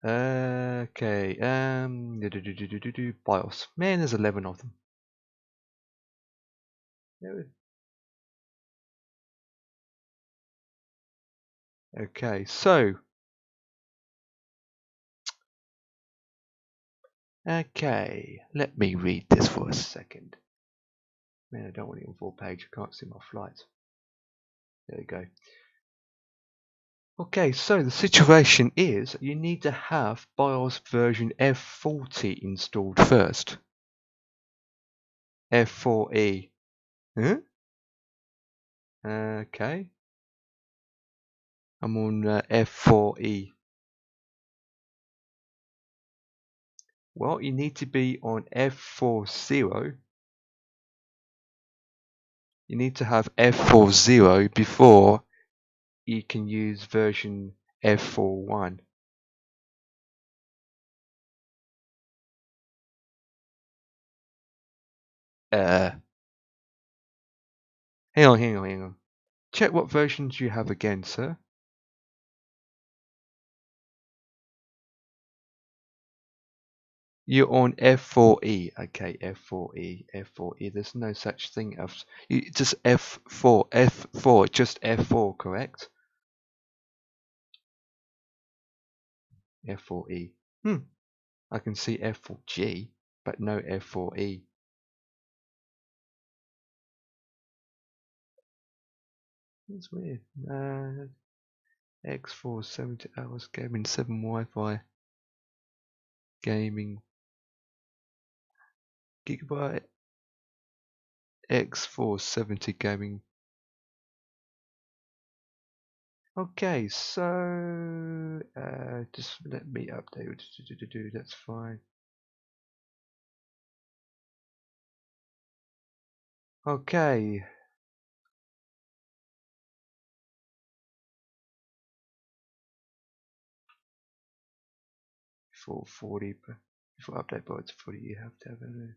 Okay, BIOS. Man, there's 11 of them. Okay, so. Okay, let me read this for a second. Man, I don't want it on full page. I can't see my flight. There we go. Okay, so the situation is you need to have BIOS version F40 installed first. F4E. Huh? Okay. I'm on F4E. Well, you need to be on F40. You need to have F40 before you can use version F41. Hang on. Check what versions you have again, sir. You're on F4E. Okay, F4E. There's no such thing as just F4, just F4, correct? F4E. I can see F4G, but no F4E. That's weird. X4 70 hours gaming 7 Wi-Fi gaming gigabyte X4 70 gaming. Okay, so just let me update. That's fine. Okay. Before 40, before update boards 40, you have to have a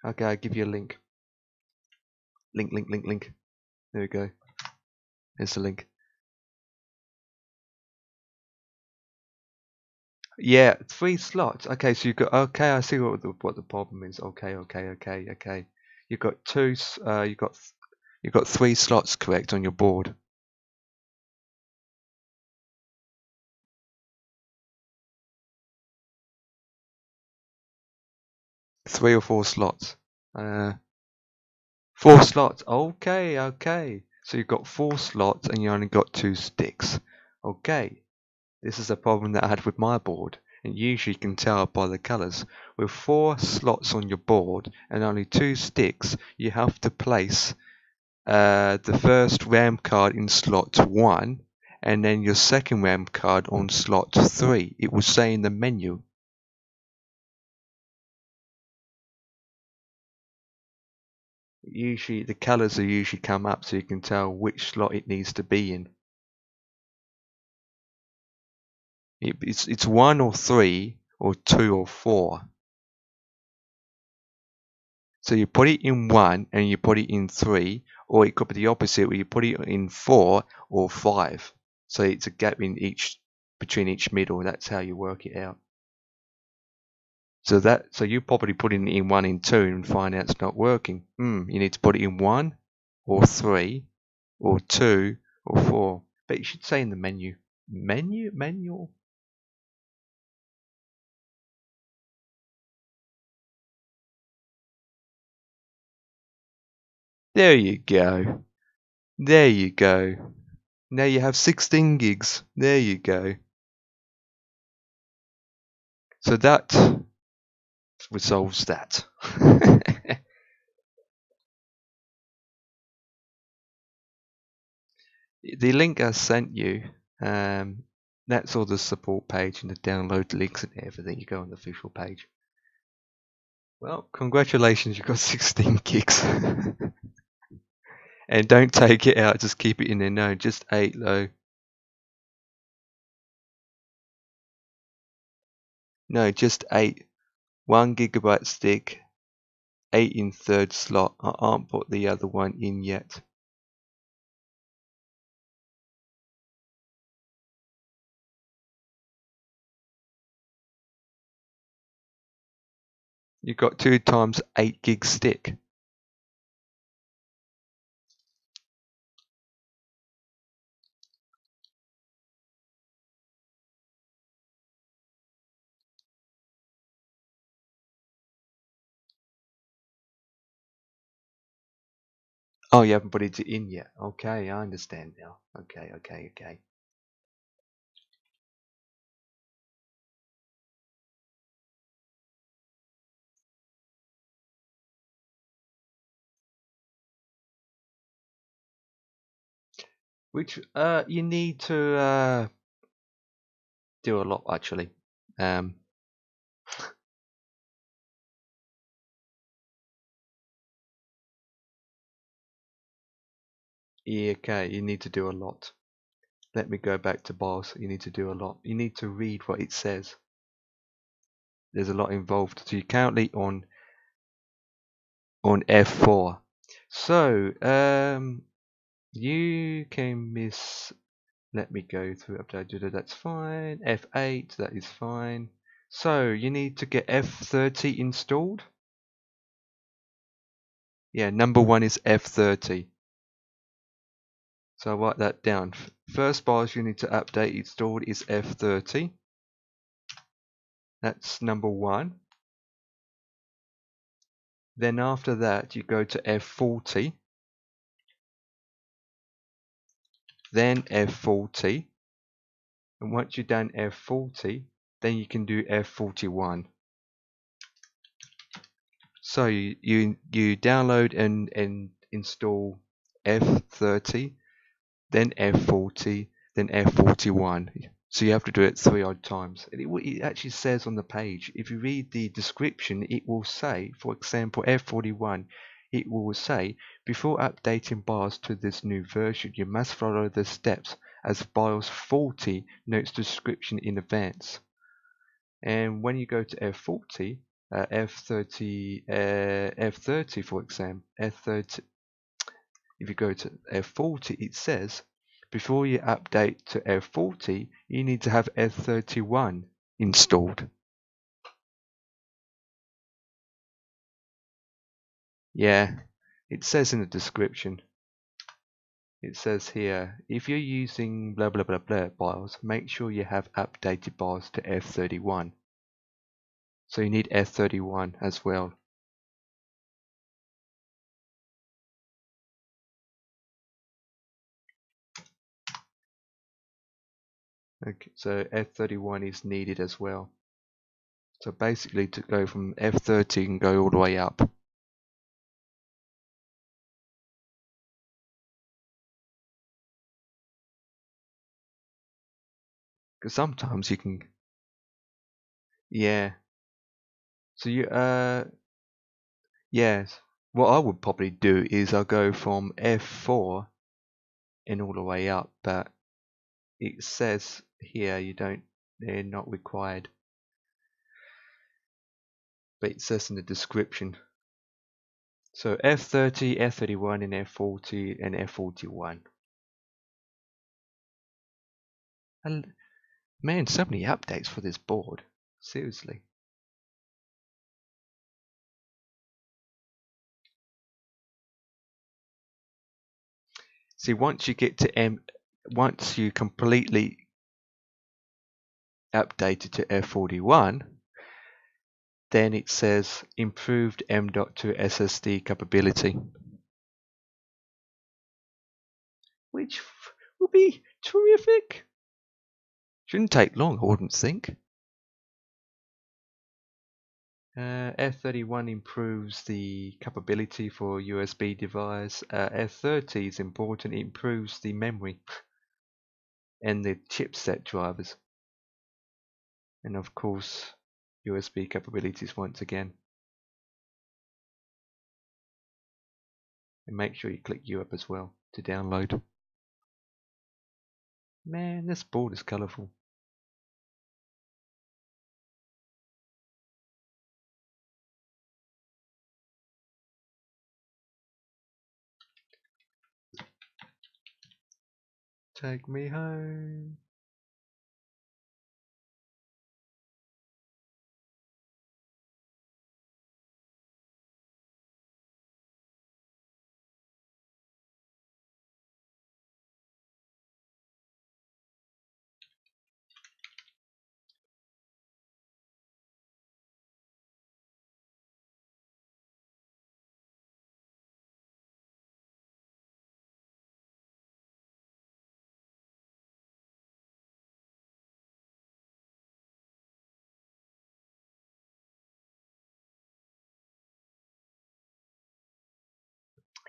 okay, I'll give you a link. Link. There we go. There's the link. Yeah, 3 slots. Okay, so you got. Okay, I see what the problem is. Okay. You got you got 3 slots correct on your board. 3 or 4 slots? 4 slots. Okay, okay. So you've got 4 slots and you only got 2 sticks. Okay. This is a problem that I had with my board. And usually you can tell by the colours. With 4 slots on your board and only 2 sticks, you have to place the first RAM card in slot 1 and then your second RAM card on slot 3. It will say in the menu. Usually the colours will usually come up so you can tell which slot it needs to be in. It's 1 or 3 or 2 or 4. So you put it in 1 and you put it in 3, or it could be the opposite where you put it in 4 or 5. So it's a gap in between each middle. That's how you work it out. So you probably put it in 1 and 2 and find out it's not working. You need to put it in 1 or 3 or 2 or 4. But you should say in the menu. Manual. There you go. There you go. Now you have 16 gigs. There you go. So that resolves that. The link I sent you, that's all the support page and the download links and everything. You go on the official page. Well, congratulations, you got 16 gigs. And don't take it out, just keep it in there. No, just 8 though. No, just 8. 1 gigabyte stick, 8 in 3rd slot. I aren't put the other one in yet. You got 2 times 8 gig stick. Oh, you haven't put it in yet. Okay, I understand now. Okay. Which you need to do a lot actually. Yeah, okay, you need to do a lot. Let me go back to BIOS. You need to do a lot. You need to read what it says. There's a lot involved. So you're currently on F4. So you can miss. Let me go through update. That's fine. F8. That is fine. So you need to get F30 installed. Yeah, number 1 is F30. So I'll write that down. First BIOS you need to update installed is F30. That's number 1. Then after that you go to F40. Then F40. And once you've done F40, then you can do F41. So you download and install F30, then F40, then F41. So you have to do it 3 odd times. And it actually says on the page, if you read the description, it will say, for example, F41, it will say, before updating BIOS to this new version, you must follow the steps as BIOS 40 notes description in advance. And when you go to F40, F30 for example, F30, if you go to F40, it says before you update to F40, you need to have F31 installed. Yeah, it says in the description. It says here, if you're using blah blah blah blah BIOS, make sure you have updated BIOS to F31. So you need F31 as well. Okay, so F31 is needed as well. So basically to go from F30 you can go all the way up. Because sometimes you can, yeah. So you, yes. What I would probably do is I'll go from F4 and all the way up, but it says here they're not required. But it says in the description. So F30, F31 and F40 and F41. And man, so many updates for this board. Seriously. See, once you get to once you completely update it to F41, then it says improved M.2 SSD capability, which will be terrific. Shouldn't take long, I wouldn't think. F31 improves the capability for USB device. F30 is important, it improves the memory and the chipset drivers. And of course, USB capabilities once again. And make sure you click Europe as well to download. Man, this board is colourful. Take me home.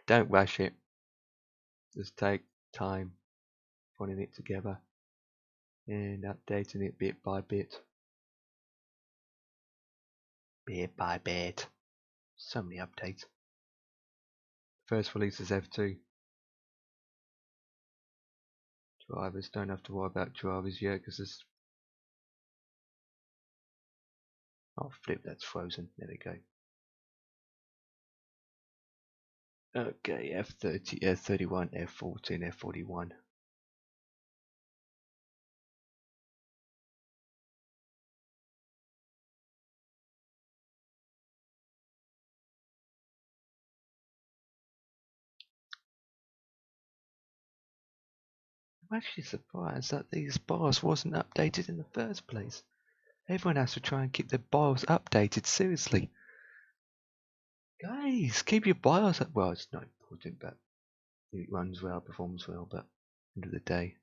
Don't rush it. Just take time putting it together and updating it bit by bit. Bit by bit. So many updates. First release is F2. Drivers, don't have to worry about drivers yet because this. Oh flip, that's frozen. There we go. Okay, F30, F31, F14, F41. I'm actually surprised that these BIOS wasn't updated in the first place. Everyone has to try and keep their BIOS updated, seriously. Guys, keep your BIOS up. Well, it's not important, but it runs well, performs well, but end of the day.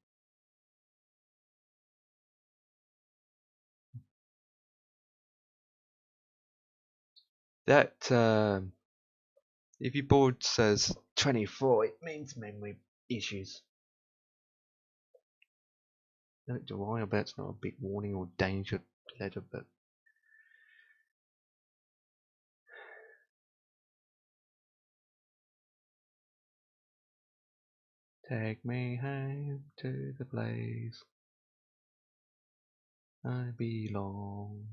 That, if your board says 24, it means memory issues. Don't worry about it, it's not a big warning or danger letter, but take me home to the place I belong.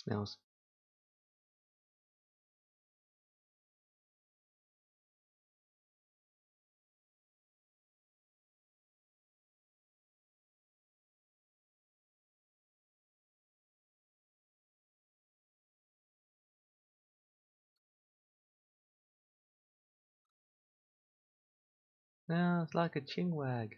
smells. No, it's like a chinwag.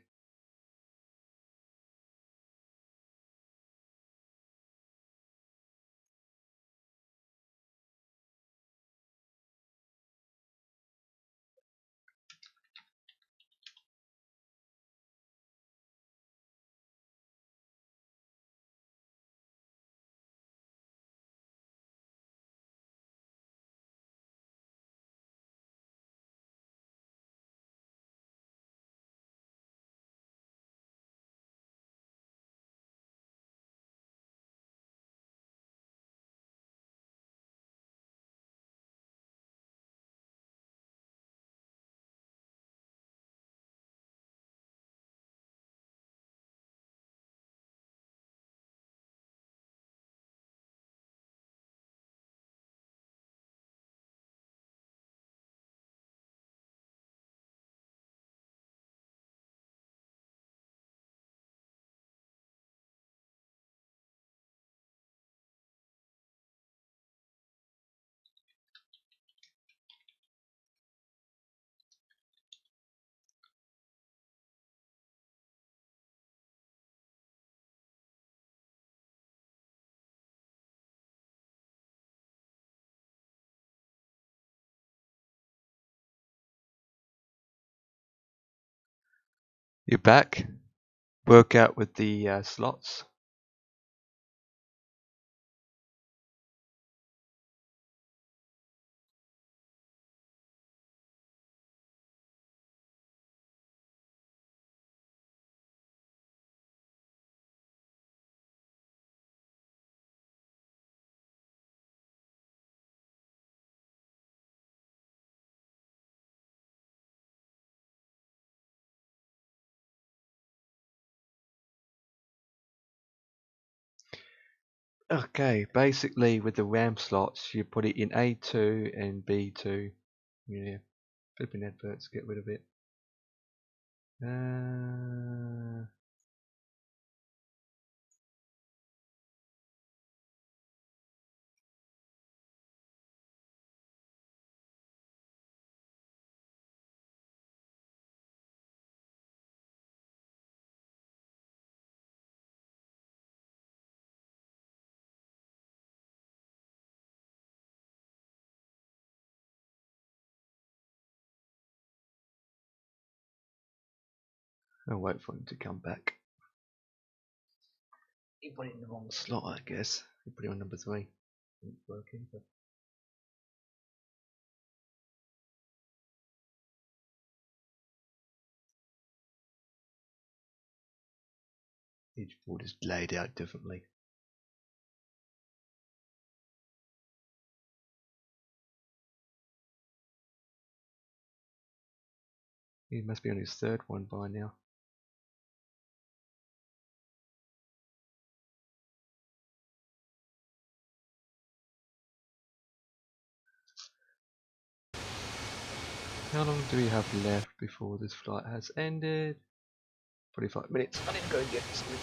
You're back. Work out with the slots. Okay, basically with the RAM slots, you put it in A2 and B2. Yeah, flipping adverts, get rid of it. I'll wait for him to come back. You put it in the wrong slot, I guess. You put it on number 3. It's working, but each board is laid out differently. He must be on his 3rd one by now. How long do we have left before this flight has ended? 45 minutes. I need to go and get something.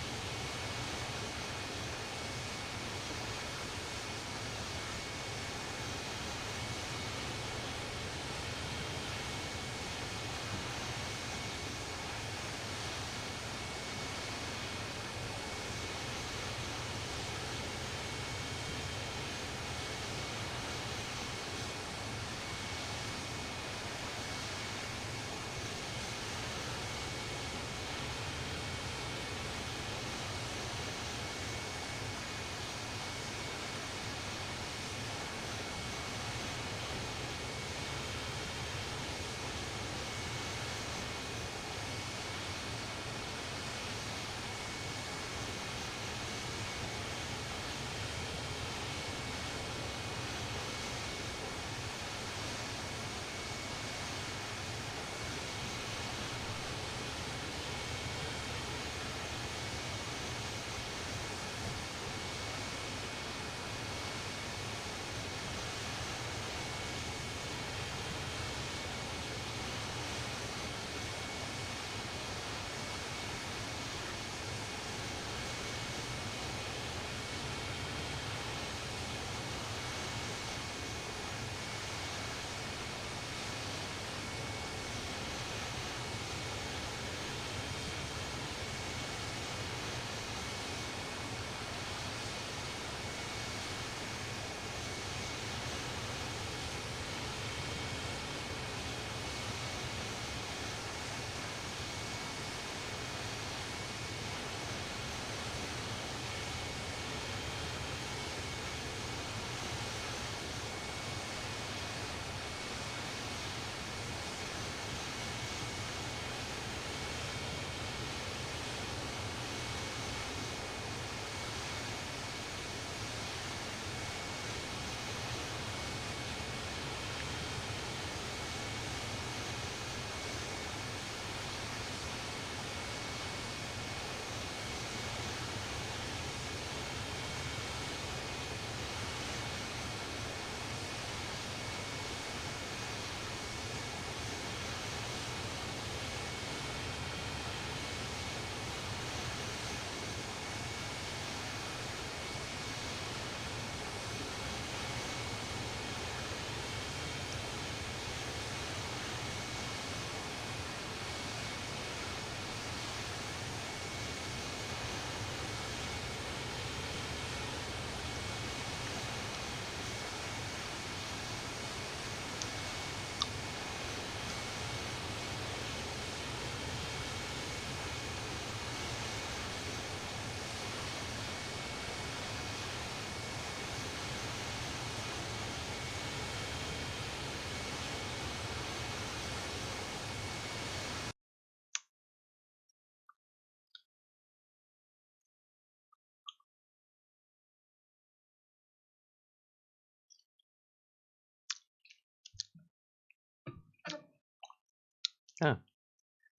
Oh,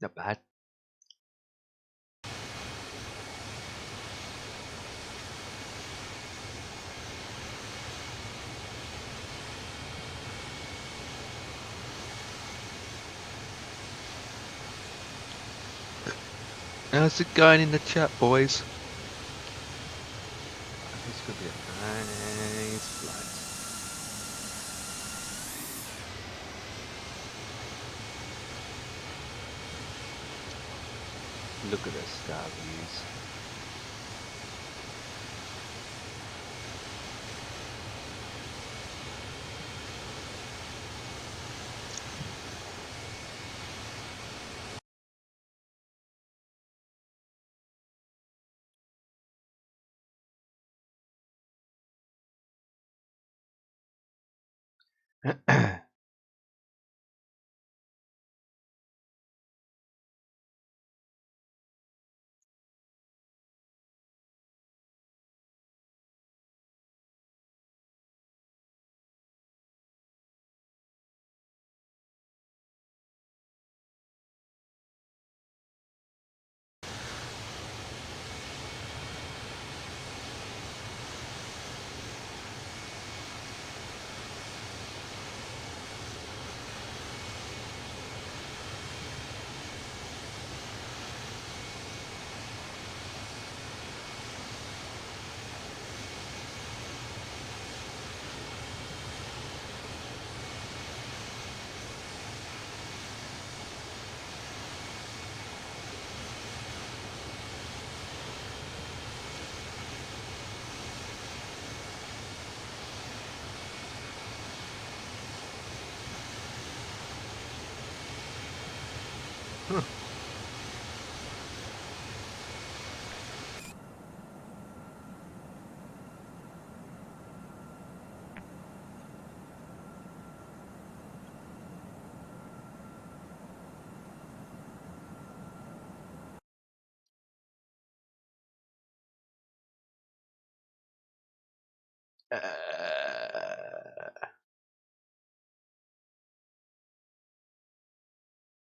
not bad. How's it going in the chat, boys? This could be a nice flight. Look at the star views.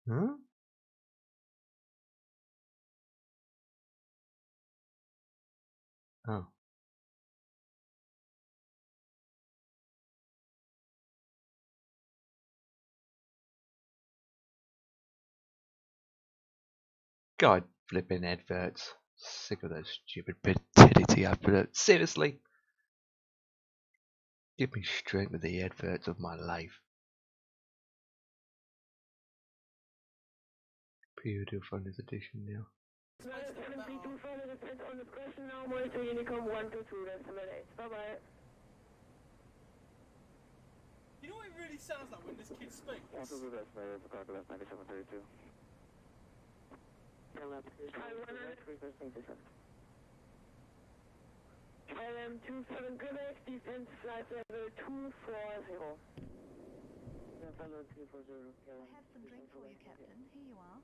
Huh? Oh. God flipping adverts. Sick of those stupid fertility adverts. Seriously? Get me straight with the adverts of my life. Period fun is edition now. You know what it really sounds like when this kid speaks? Defense flight level 240. I have some drink for you, Captain. Here you are.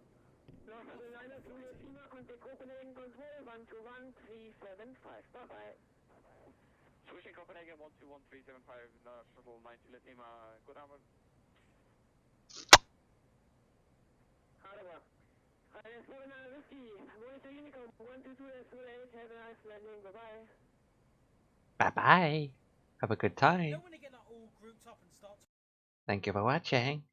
Copenhagen Control 121-375. Bye-bye. Switching Copenhagen 121-375, shuttle 90 Let Lima, good hour. Harbour. 7 Whiskey, Monitor Unicom 122-8, have a nice landing, bye-bye. Bye-bye. Have a good You time. know when they get like, all grouped up and start Thank you for watching.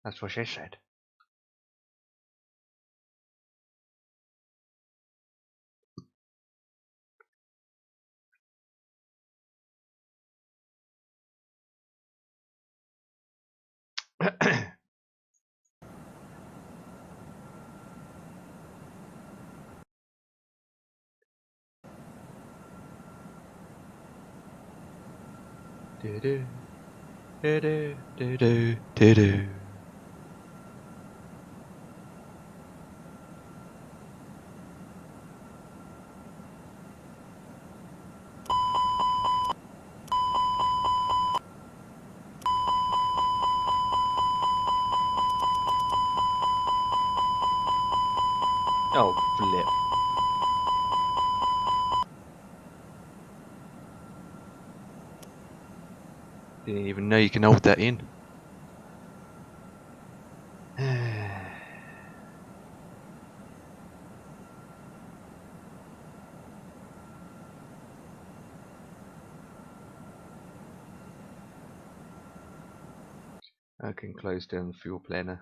That's what she said. Do-do. Do-do. Do-do. Do-do. Oh, flip. Didn't even know you can hold that in. I can close down the fuel planner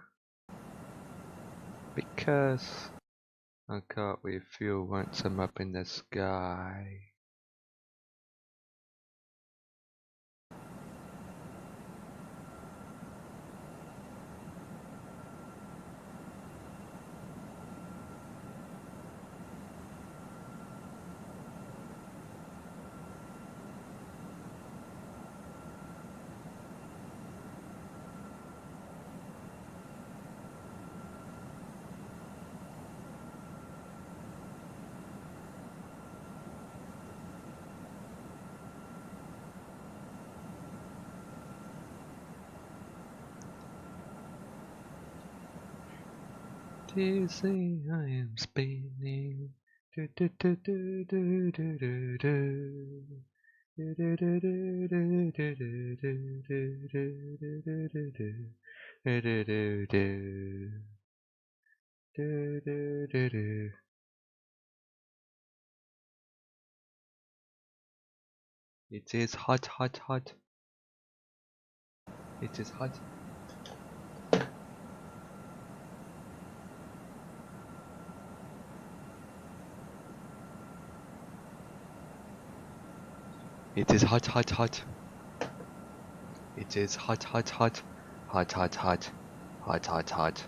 because I can't with fuel once I'm up in the sky. Dizzy, I am spinning. Do do do do do do do do. Do do do do do do do do do do do do do do. It is hot, hot, hot. It is hot. It is hot, hot, hot. It is hot, hot, hot. Hot, hot, hot. Hot, hot, hot.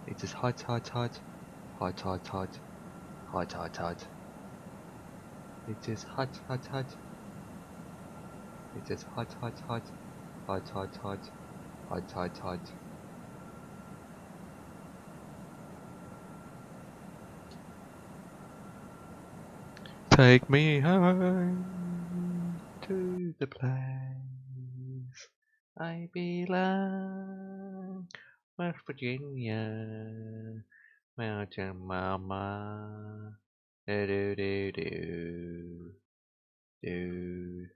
It is hot, hot, hot. Hot, hot, hot. Hot, hot, hot. It is hot, hot, hot. It is hot, hot, hot. Hot, hot, hot. Hot, hot, hot. Take me home to the place I belong, West Virginia, Mountain Mama. Do do do do do.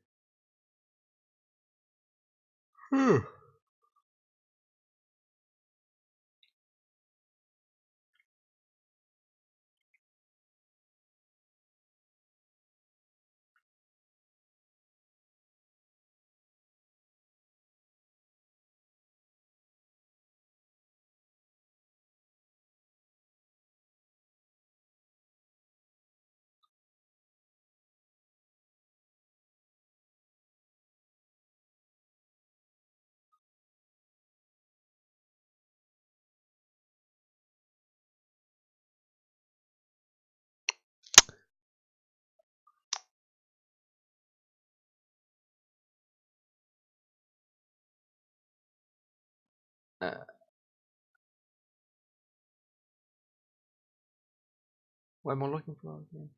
What am I looking for again?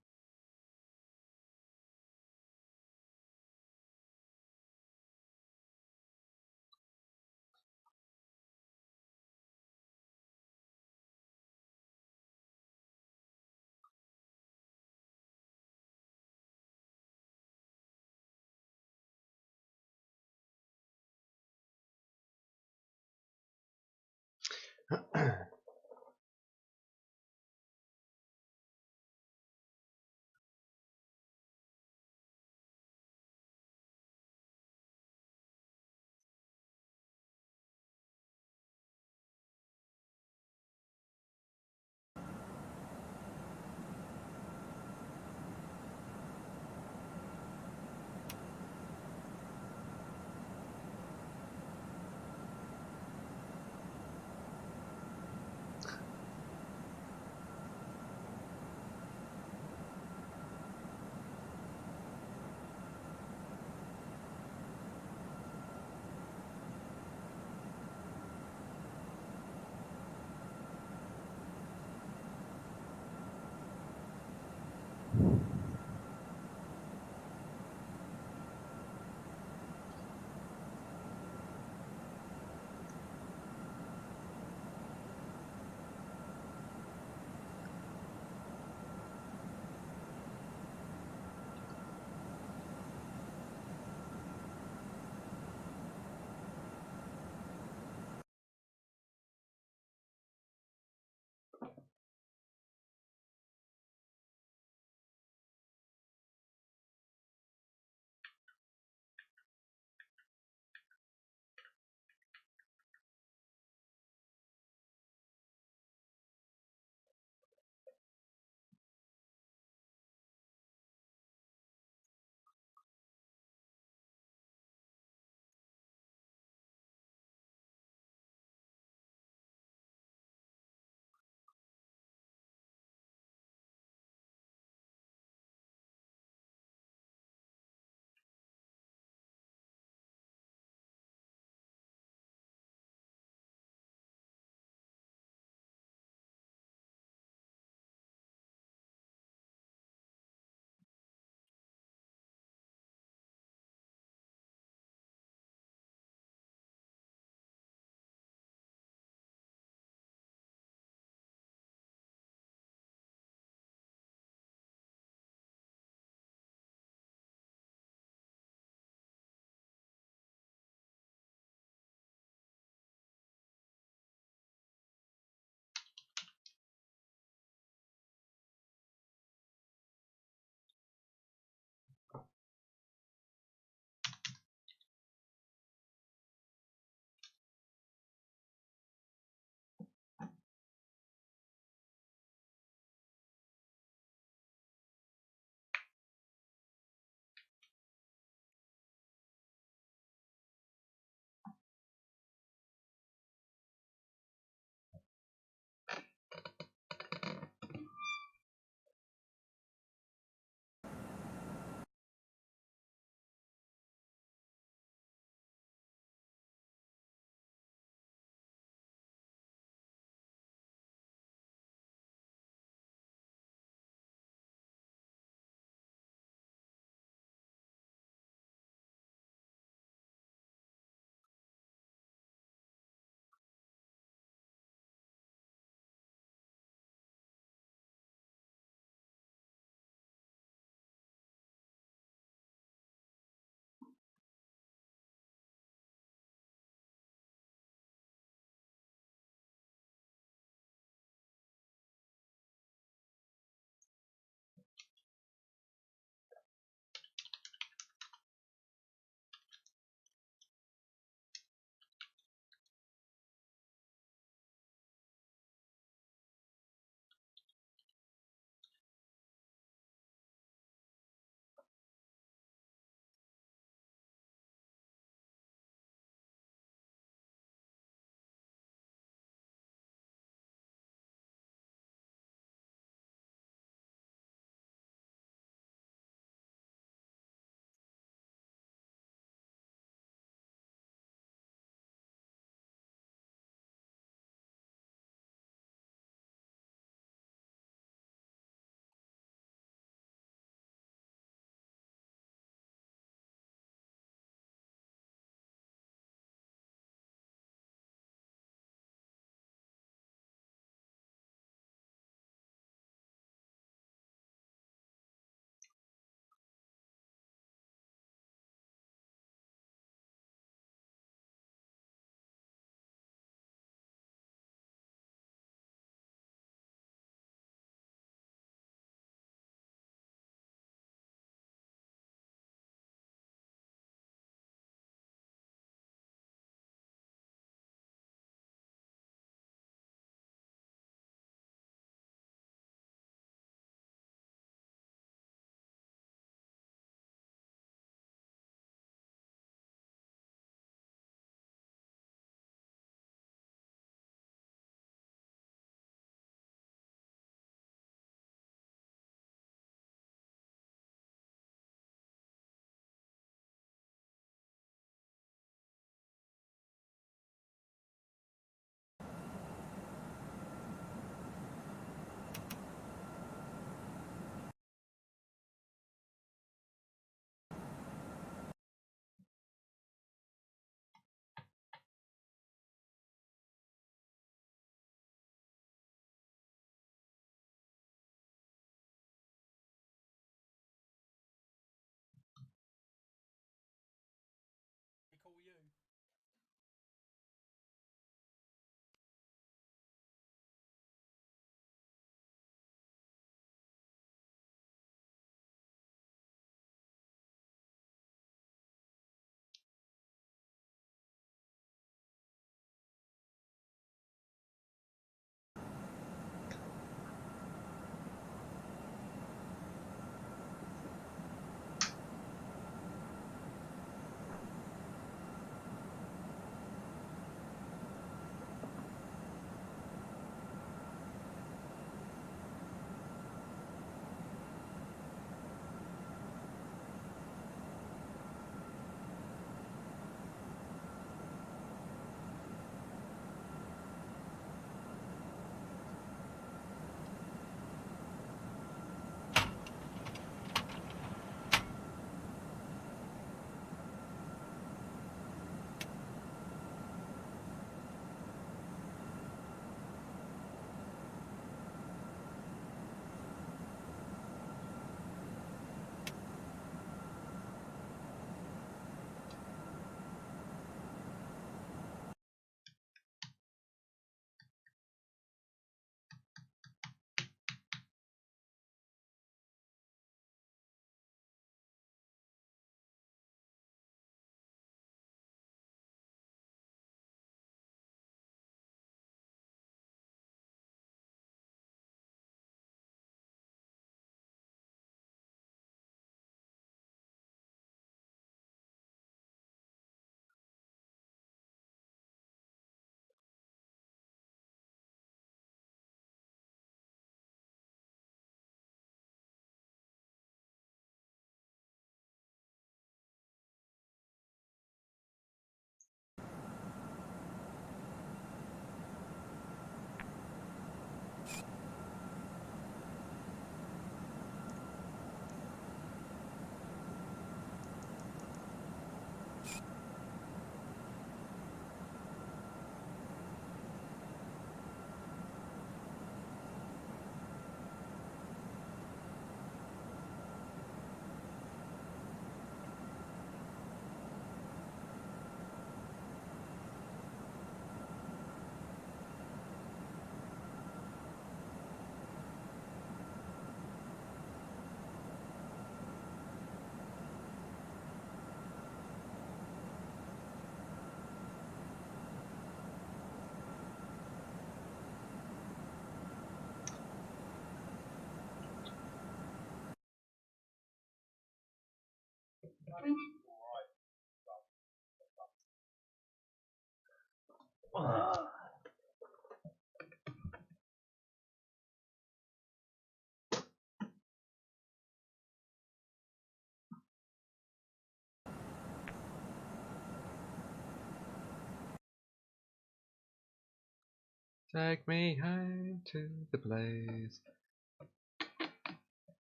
Take me home to the place.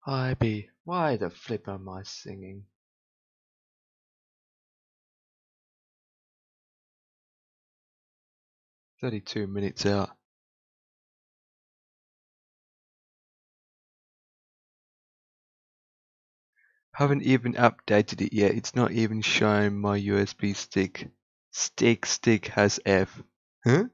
I be. Why the flip am I singing? "32 minutes out." Haven't even updated it yet. It's not even showing my USB stick. Stick has F. Huh?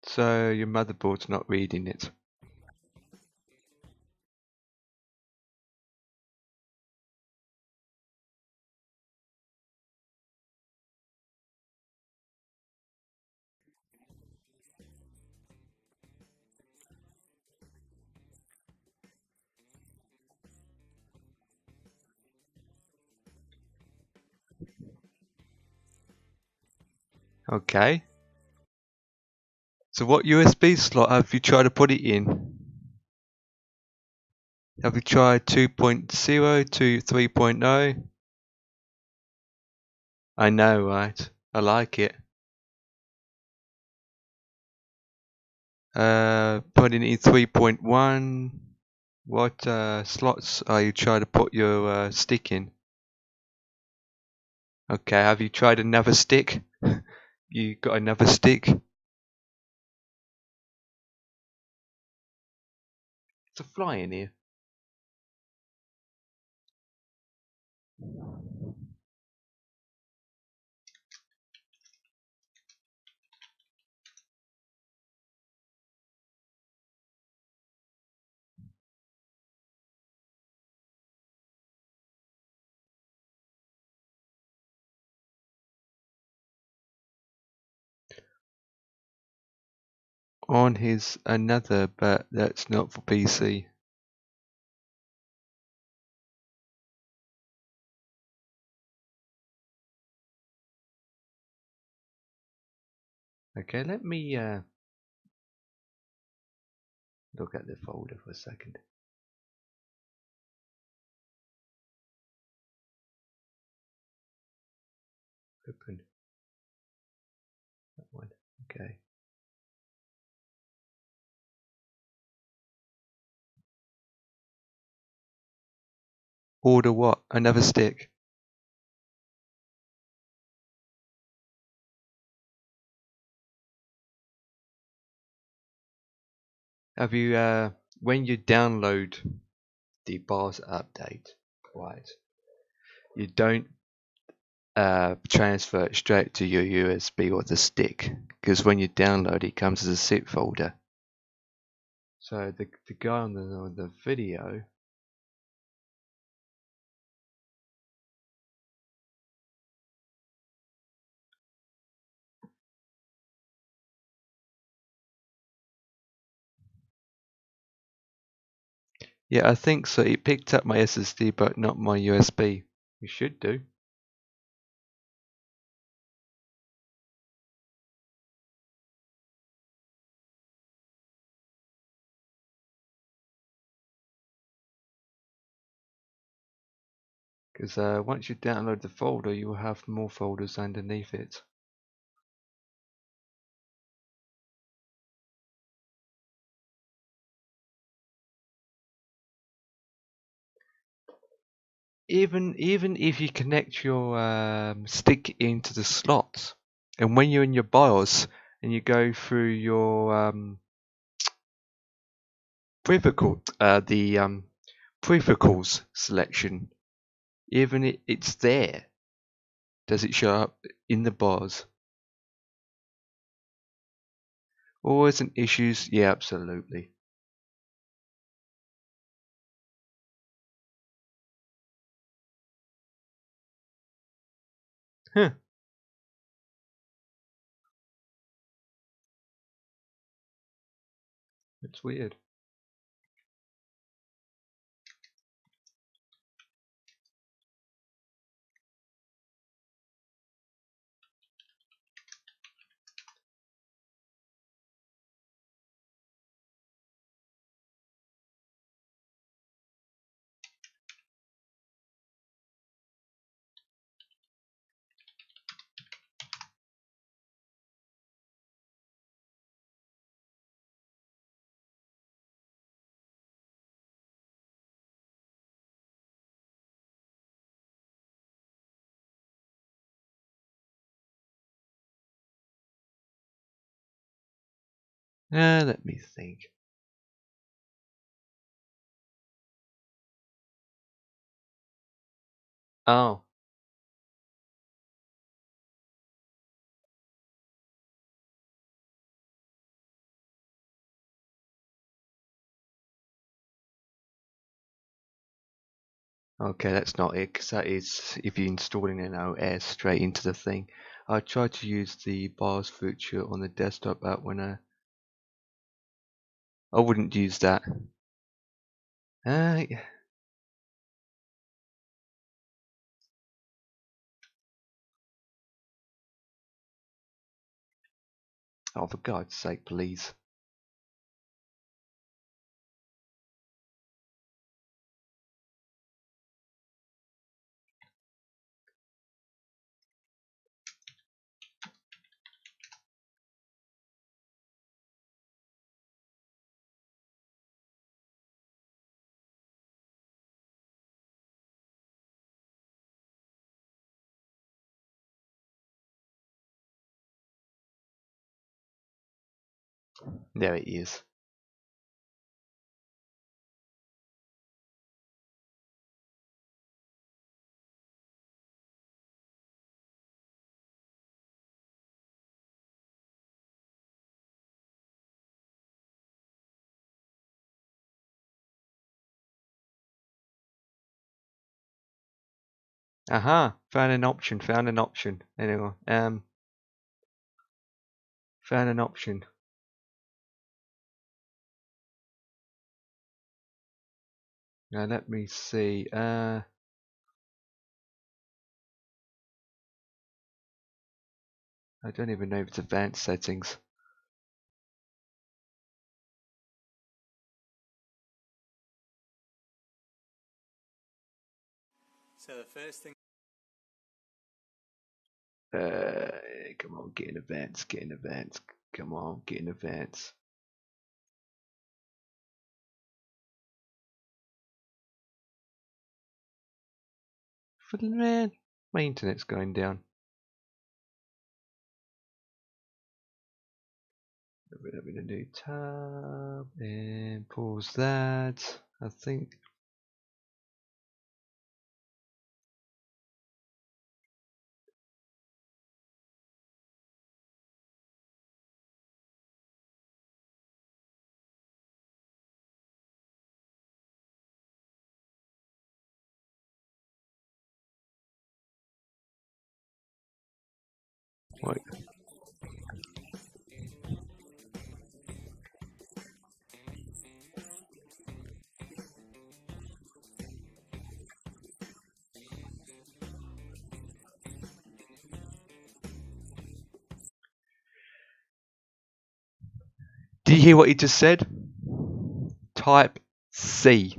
So your motherboard's not reading it. Okay. So what USB slot have you tried to put it in? Have you tried 2.0 to 3.0? I know, right? I like it. Putting it in 3.1. What slots are you trying to put your stick in? Okay, have you tried another stick? You got another stick? It's a fly in here. On his another, but that's not for PC. Okay, let me look at the folder for a second. Open that one. Okay. Order what? Another stick. Have you when you download the BIOS update, right? You don't transfer it straight to your USB or the stick, because when you download it comes as a zip folder. So the guy on the video, yeah, I think so. It picked up my SSD but not my USB. You should do. Because once you download the folder, you will have more folders underneath it. even if you connect your stick into the slots, and when you're in your BIOS and you go through your peripherals selection, even it's there. Does it show up in the BIOS? Always an issues? Yeah, absolutely. Huh. It's weird. Let me think. Oh. Okay, that's not it, because that is if you're installing an OS straight into the thing. I tried to use the BIOS feature on the desktop app when I wouldn't use that. Oh, for God's sake, please. There it is. Aha, found an option, Anyway, found an option. Now let me see, I don't even know if it's advanced settings. So the first thing. Come on, get in advance, Come on, get in advance. Man, my internet's going down. Open a new tab and pause that. I think. Wait. Did you hear what he just said? Type C.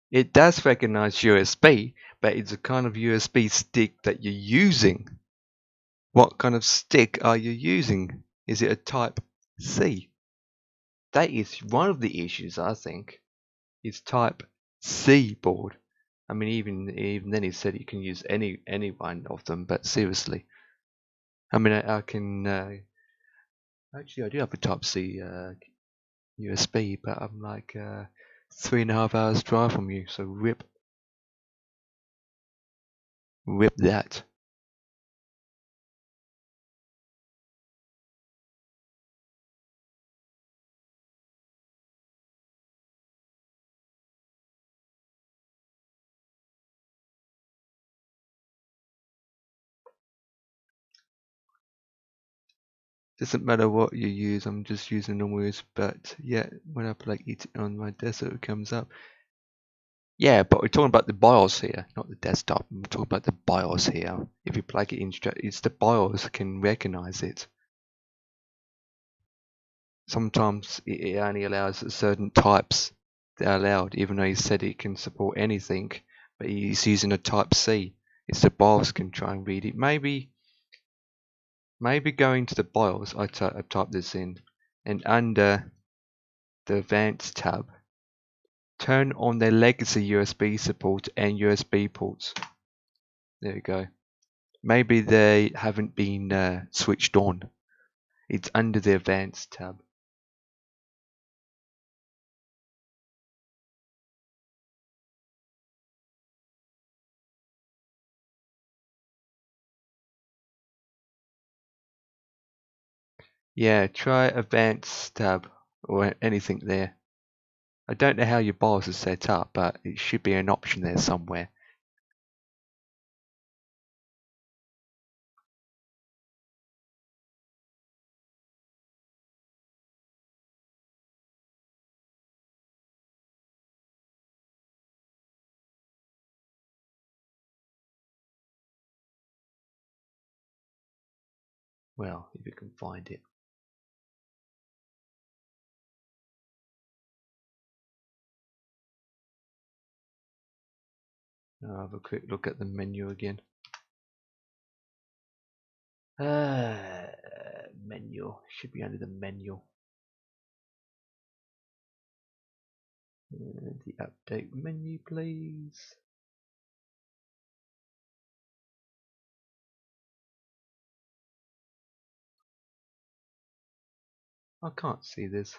It does recognize USB, but it's a kind of USB stick that you're using. What kind of stick are you using? Is it a type C? that is one of the issues, I think. Is Type C board. I mean, even then he said you can use any one of them, but seriously. I mean, I can actually I do have a Type C USB, but I'm like 3.5 hours drive from you, so rip that. Doesn't matter what you use, I'm just using normal use, but yeah, when I play it on my desktop it comes up. Yeah, but we're talking about the BIOS here, not the desktop. I'm talking about the BIOS here. If you plug it in, it's the BIOS can recognize it. Sometimes it only allows certain types that are allowed, even though he said it can support anything, but he's using a Type C. It's the BIOS can try and read it. Maybe going to the BIOS, I type this in, and under the Advanced tab, turn on their legacy USB support and USB ports. There we go. Maybe they haven't been switched on. It's under the Advanced tab. Yeah, try Advanced tab or anything there. I don't know how your BIOS is set up, but it should be an option there somewhere. Well, if you can find it. I'll have a quick look at the menu again. Menu. Should be under the menu. The update menu, please. I can't see this.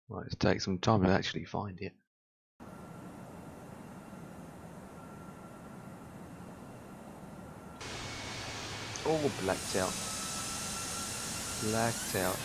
Right, it takes some time to actually find it. Oh, blacked out. Blacked out.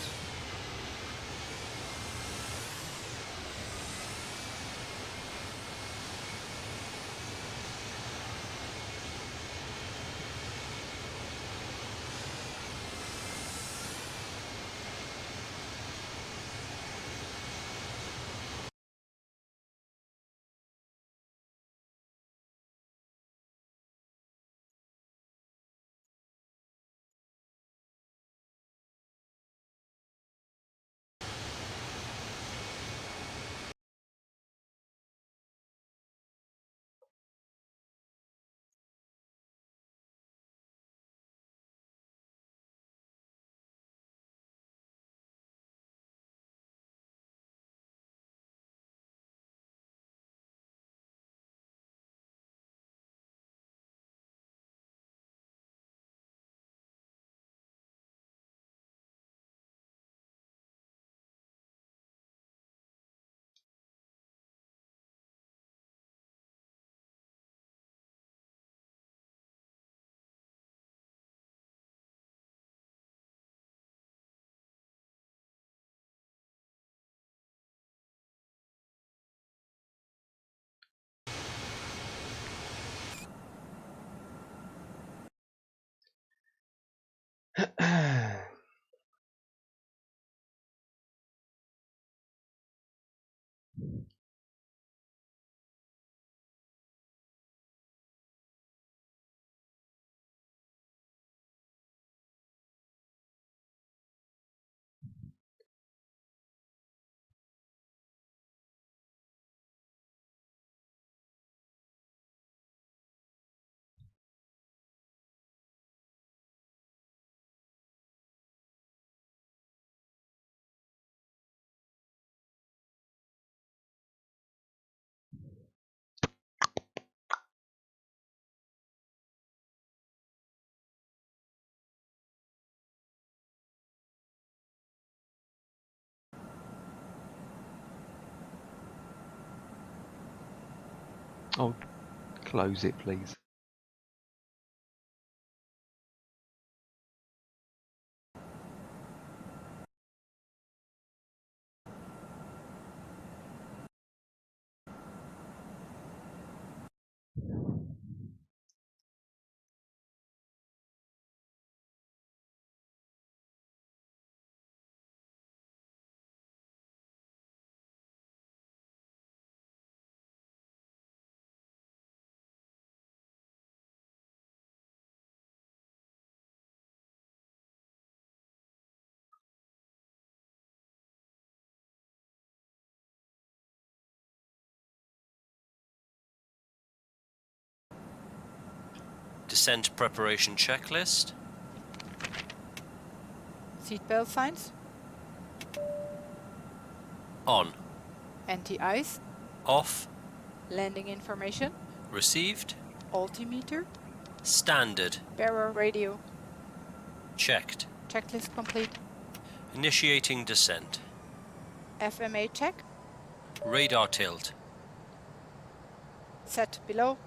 Oh, close it, please. Descent preparation checklist. Seatbelt signs. On. Anti-ice. Off. Landing information. Received. Altimeter. Standard. Bearer radio. Checked. Checklist complete. Initiating descent. FMA check. Radar tilt. Set below.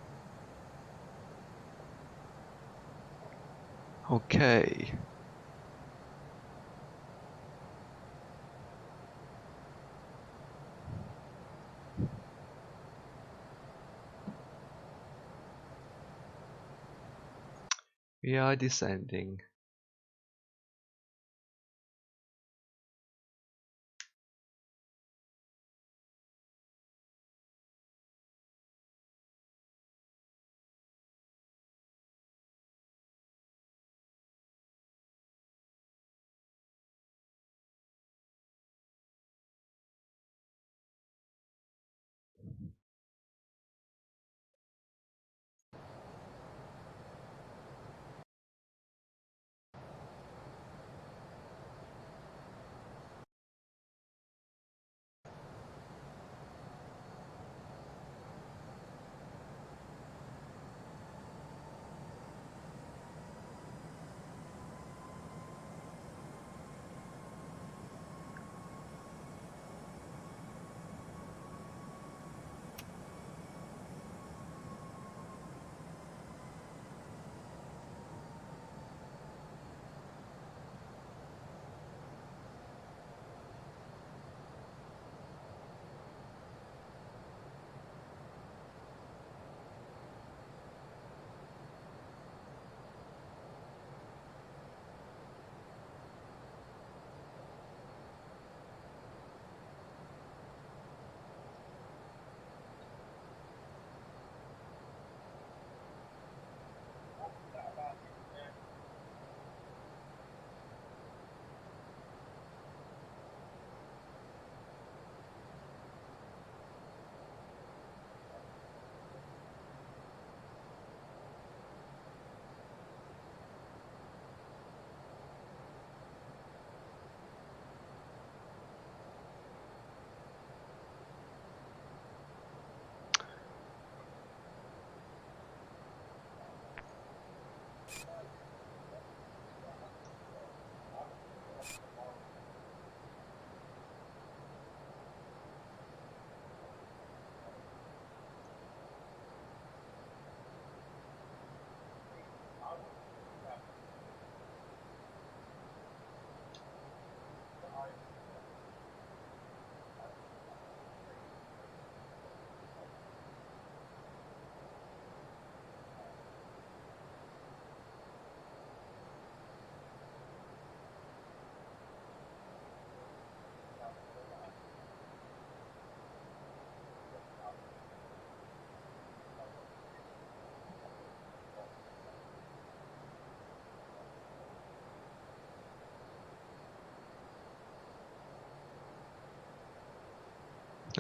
Okay. We are descending.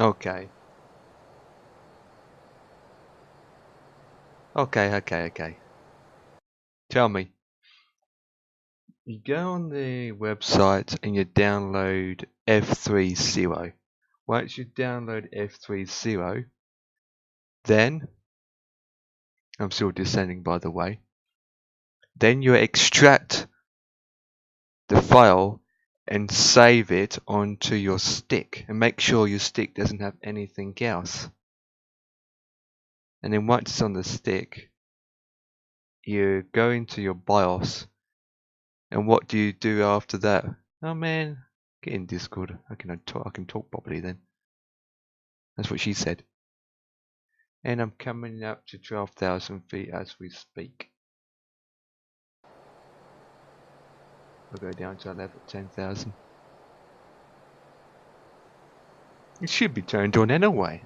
Okay. Okay. Tell me. You go on the website and you download F30. Once you download F30, then, I'm still descending by the way, then you extract the file and save it onto your stick and make sure your stick doesn't have anything else. And then once it's on the stick, you go into your BIOS, and what do you do after that? Oh man, get in Discord. I can talk properly then. That's what she said. And I'm coming up to 12,000 feet as we speak. We'll go down to 10,000. It should be turned on anyway.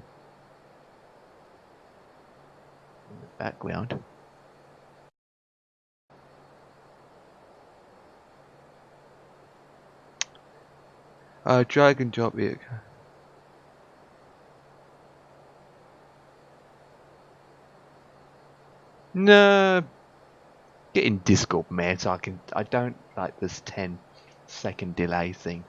In the background. Drag and drop it. No, get in Discord, man. So I don't like this 10-second delay thing.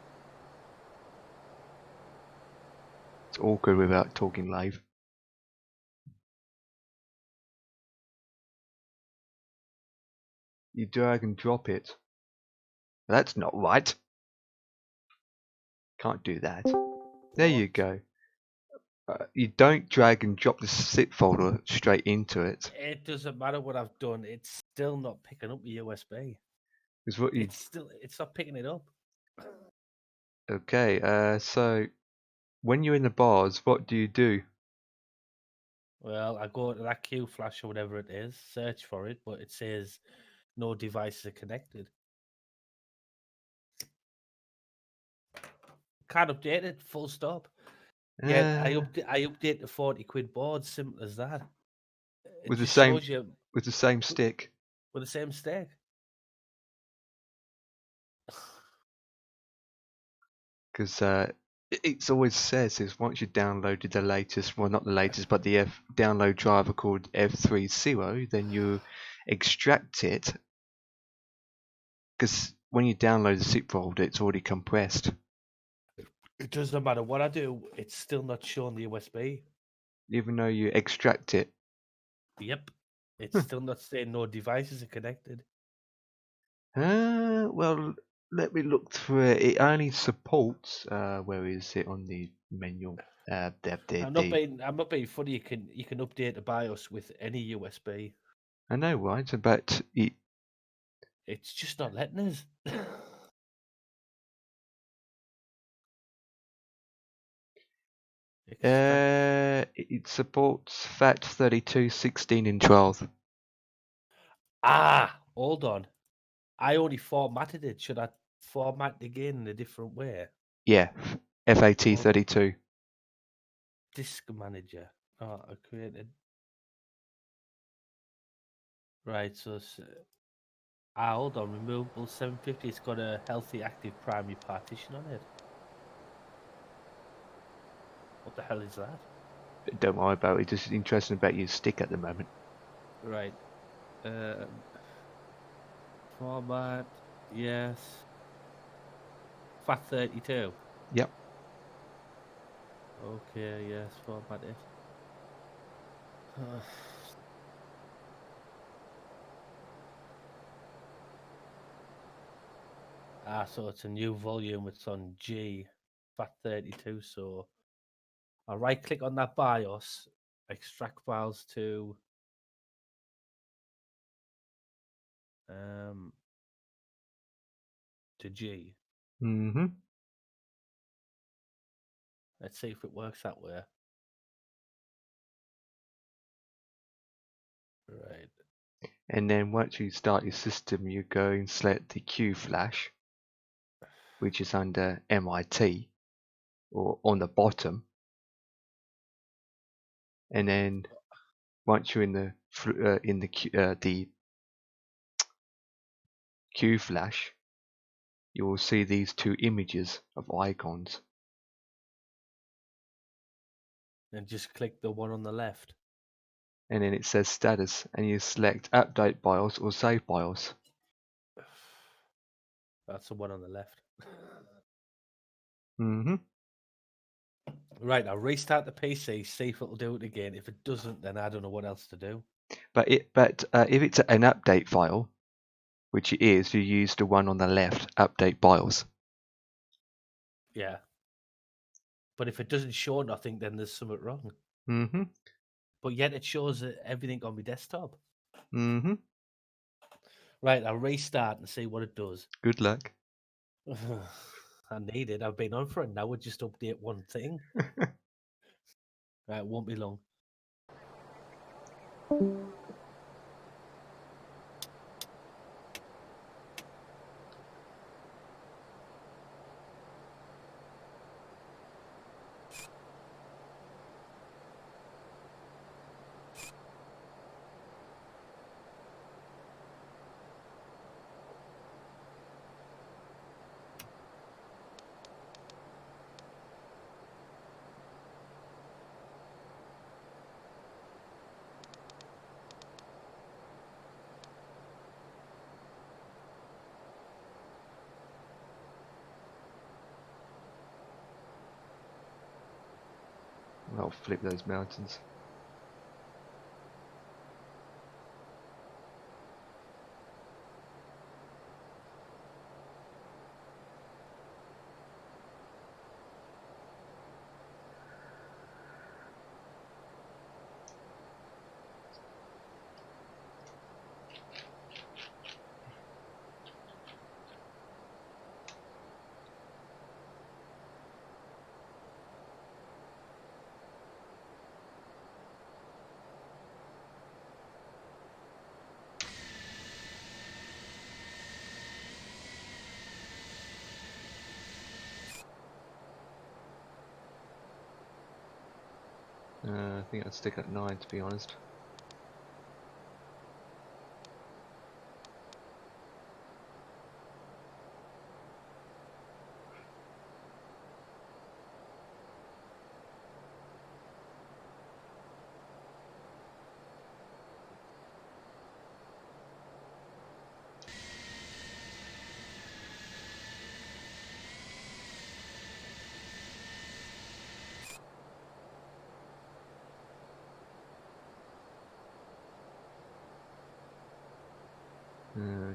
It's awkward without talking live. You drag and drop it. That's not right. Can't do that. There you go. You don't drag and drop the zip folder straight into it. It doesn't matter what I've done. It's still not picking up the USB. Is what you It's not picking it up. okay? So when you're in the bars, what do you do? Well, I go to that Q flash or whatever it is, search for it, but it says no devices are connected. Can't update it. Full stop. Yeah, I update the 40 quid board. Simple as that. It with the just same shows you with the same stick. with the same stick. Because it always says is once you downloaded the latest, well not the latest, but the download driver called F30, then you extract it. Because when you download the zip folder, it's already compressed. It doesn't matter what I do. It's still not showing the USB. Even though you extract it. Yep. It's still not saying no devices are connected. Well, let me look through it. It only supports. Where is it on the menu? I'm not being funny. You can update the BIOS with any USB. I know, right? But it. It's just not letting us. It supports FAT32, 16, and 12. Ah, hold on. I only formatted it. Should I format it again in a different way? Yeah, FAT32. Disk manager. Oh, I created. Right, so hold on. Removable 750. It's got a healthy active primary partition on it. What the hell is that? Don't worry about it. Just interesting about your stick at the moment. Right. Format. Yes. FAT32. Yep. Okay, yes, format it. So it's a new volume. It's on G, FAT32. So I'll right click on that BIOS, extract files to G. Mm-hmm. Let's see if it works that way. Right. And then once you start your system, you go and select the Q flash, which is under MIT, or on the bottom. And then once you're in the Q flash, you will see these two images of icons. And just click the one on the left. And then it says status, and you select update BIOS or save BIOS. That's the one on the left. Mm-hmm. Right, I'll restart the PC, see if it'll do it again. If it doesn't, then I don't know what else to do. But if it's an update file, which it is, you use the one on the left, update BIOS. Yeah. But if it doesn't show nothing, then there's something wrong. Mm-hmm. But yet it shows everything on my desktop. Mm-hmm. Right, I'll restart and see what it does. Good luck. I need it. I've been on for an hour, just update one thing. Right, it won't be long. I'll flip those mountains. I think I'd stick at 9, to be honest.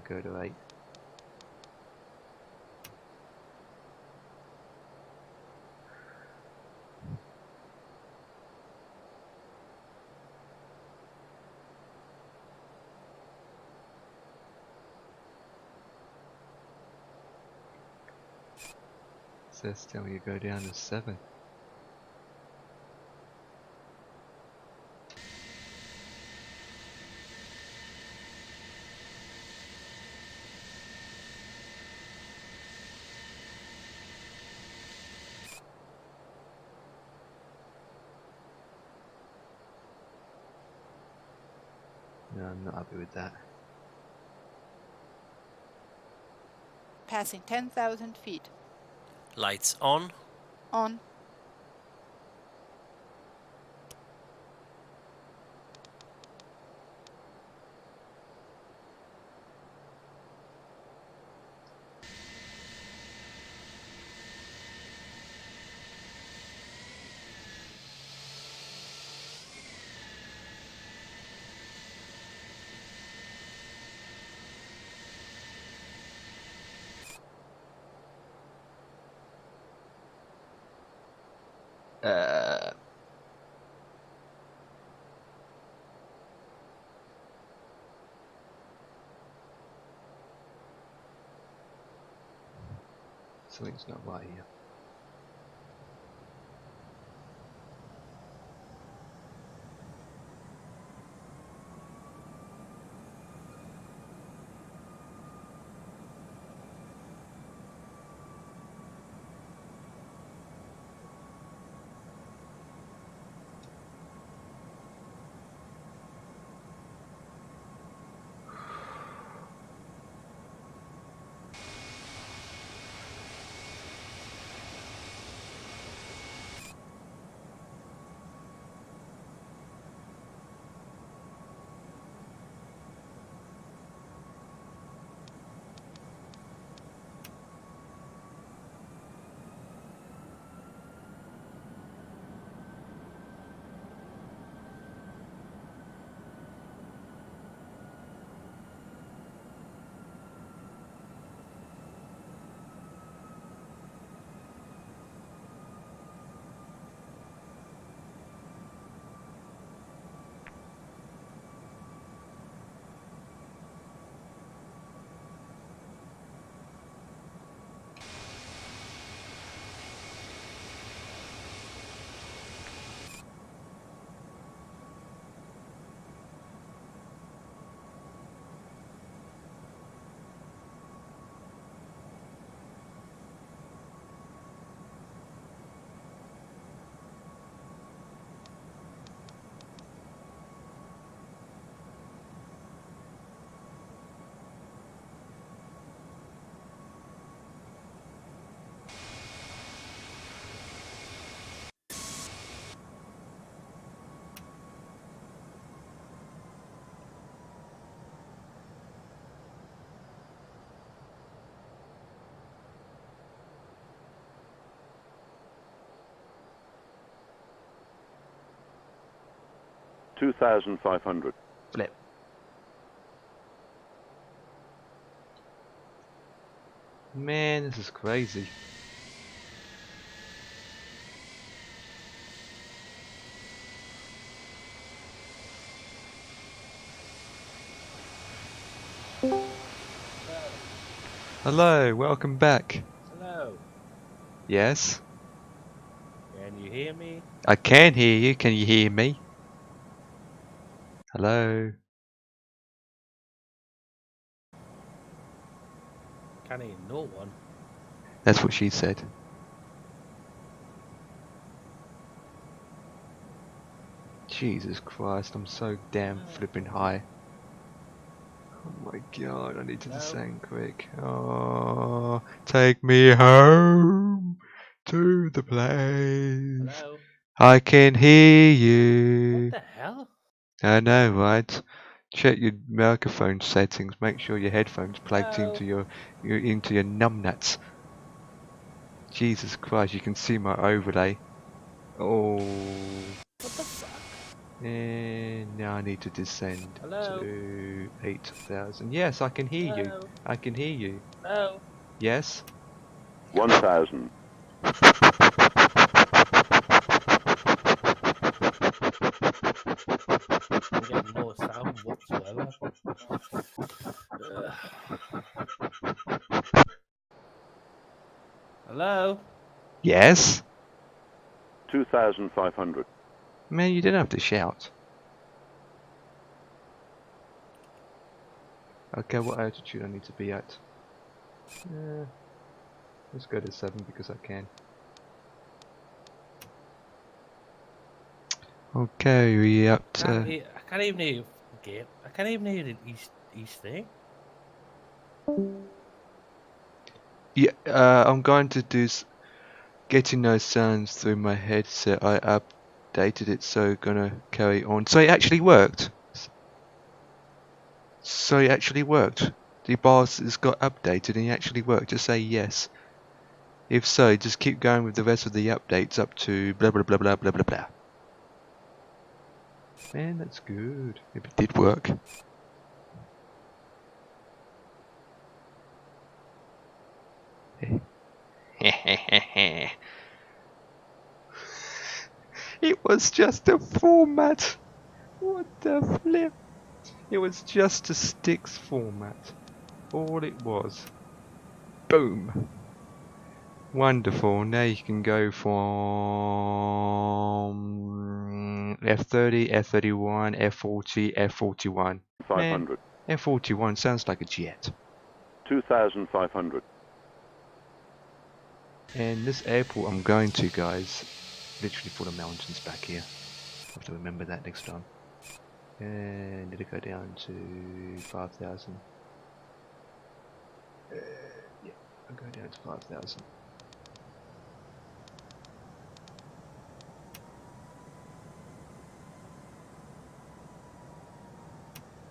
Go to 8. Says tell me you go down to 7. No, I'm not happy with that. Passing 10,000 feet. Lights on. On. Something's not right here. 2,500. Flip. Man, this is crazy. Hello, welcome back. Hello. Yes? Can you hear me? I can hear you. Can you hear me? Hello? Can't hear no one. That's what she said. Jesus Christ, I'm so damn flipping high. Oh my god, I need to descend quick. Oh, take me home to the place. Hello? I can hear What you. the hell? I know, right? Check your microphone settings. Make sure your headphones plugged Hello? into your numbnuts. Jesus Christ, you can see my overlay. Oh. What the fuck? And now I need to descend Hello? to 8,000. Yes, I can hear you. Hello? I can hear you. Hello? Yes? 1,000. I'm getting no sound whatsoever. Hello? Yes? 2,500. Man, you didn't have to shout. Okay, what altitude I need to be at? Let's go to 7 because I can. Okay, we up I can't to... I can't even hear you. Okay. I can't even hear the East thing. Yeah, I'm going to do... Getting those sounds through my headset. I updated it, so gonna carry on. So it actually worked. So it actually worked. The bars has got updated and it actually worked. Just say yes. If so, just keep going with the rest of the updates up to blah blah blah blah blah blah blah. Man, that's good. If it did work. It was just a format. What the flip? It was just a sticks format. All it was. Boom. Wonderful. Now you can go from F30, F31, F40, F41. 500. Man, F41 sounds like a jet. 2,500. And this airport I'm going to, guys, literally full of mountains back here. I have to remember that next time. And did it go down to 5,000? Yeah, I'll go down to 5,000.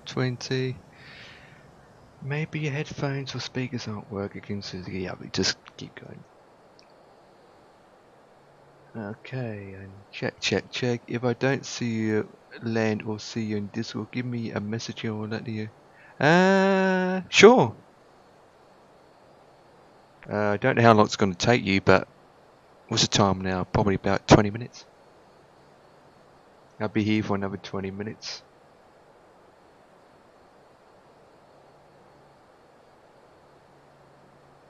$20. Maybe your headphones or speakers aren't working, so yeah, we just keep going. Okay, and check. If I don't see you land or see you in Discord, give me a message or let you. Sure. I don't know how long it's going to take you, but what's the time now? Probably about 20 minutes. I'll be here for another 20 minutes.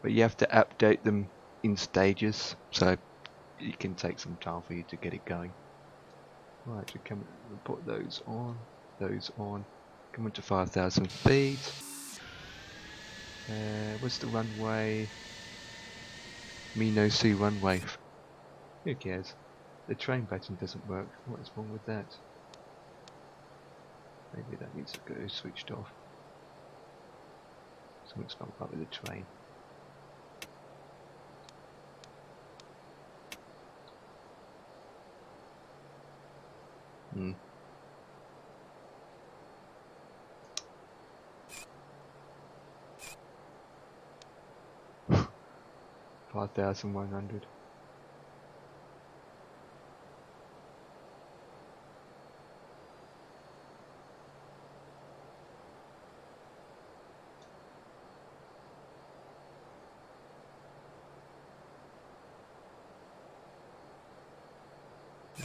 But you have to update them in stages, so it can take some time for you to get it going. Right, so come and put those on, come on to 5,000 feet. What's the runway? Me no see runway. Who cares? The train button doesn't work. What is wrong with that? Maybe that needs to go switched off. Something's not right with the train. Hmm. 5,100.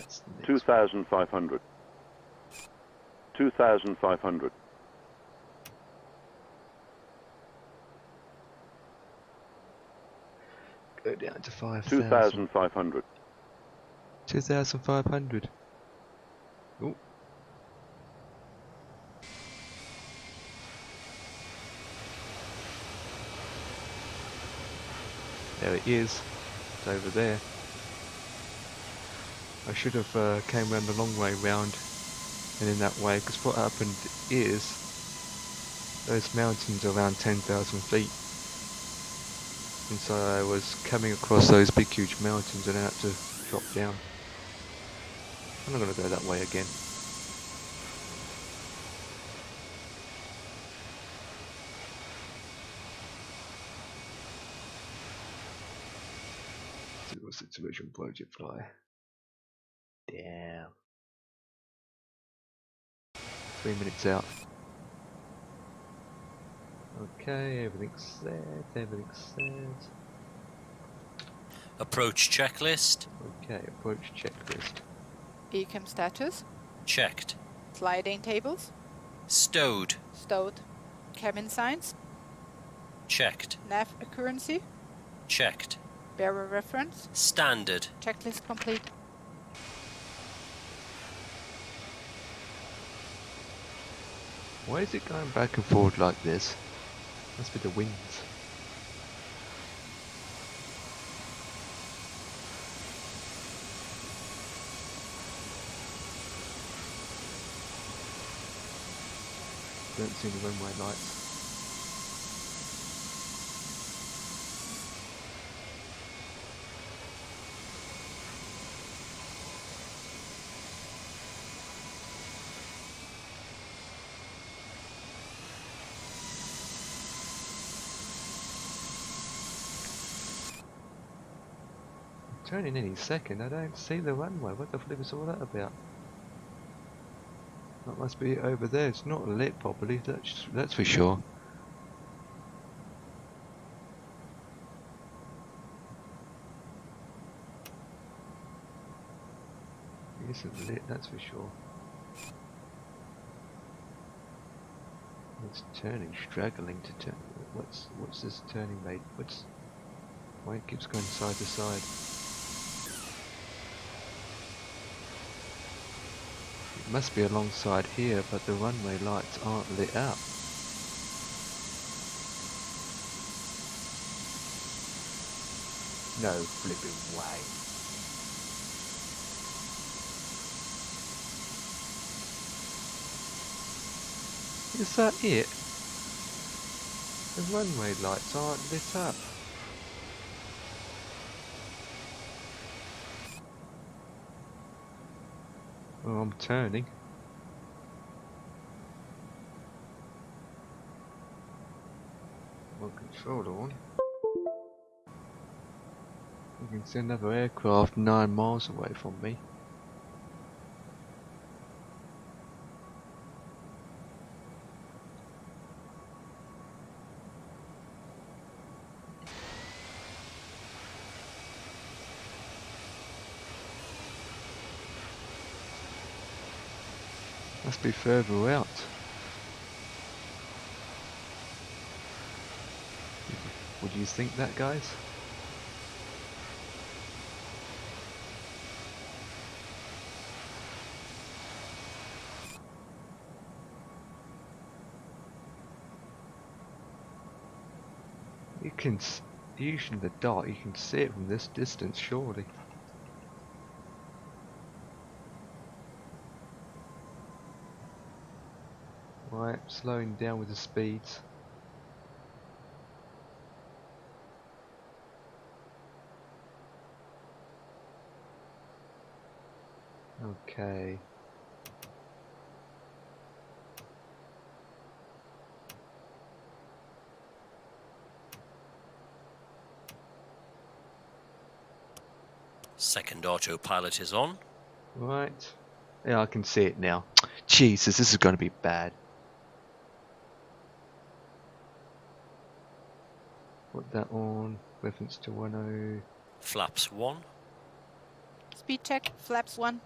That's the next 2,500. 2,500. Go down to 5,000. 2,500. 2,500. Oh. There it is. It's over there. I should have came round the long way round and in that way, because what happened is those mountains are around 10,000 feet. And so I was coming across those big huge mountains and I had to drop down. I'm not going to go that way again. Zero situation project fly. Damn. 3 minutes out. Okay, everything's set, everything's set. Approach checklist. Okay, approach checklist. Beacon status. Checked. Sliding tables. Stowed. Stowed. Cabin signs. Checked. Nav accuracy. Checked. Bearer reference. Standard. Checklist complete. Why is it going back and forward like this? Must be the winds. Don't see the runway lights. Turning any second, I don't see the runway. What the flip is all that about? That must be over there. It's not lit properly, that's for sure. It isn't lit, that's for sure. It's turning, struggling to turn. What's this turning made? Why it keeps going side to side? It must be alongside here, but the runway lights aren't lit up. No flipping way. Is that it? The runway lights aren't lit up. Well, I'm turning. My controller on. You can see another aircraft 9 miles away from me. Must be further out. Would you think that, guys? You can, using the dot, you can see it from this distance, surely. Right, slowing down with the speeds. Okay. Second autopilot is on. Right. Yeah, I can see it now. Jesus, this is going to be bad. Put that on. Reference to 10. Flaps 1. Speed check. Flaps 1.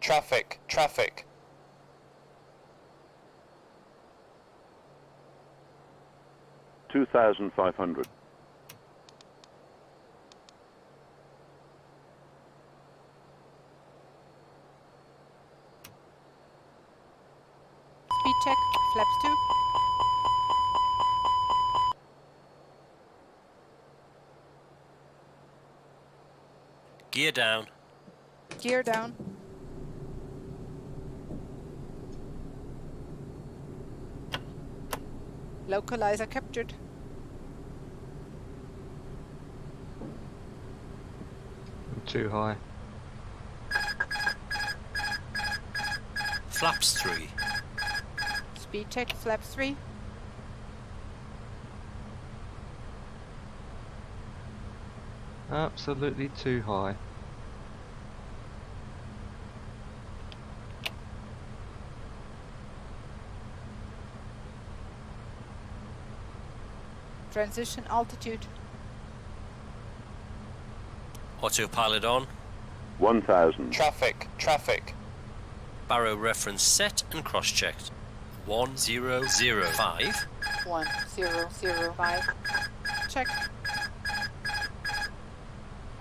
Traffic. 2,500. Speed check, flaps 2. Gear down. Gear down. Localizer captured. Too high. Flaps 3. Speed check, flaps 3. Absolutely too high. Transition altitude. Autopilot on. 1,000. Traffic. Barrow reference set and cross-checked. 1005. 1005. Check.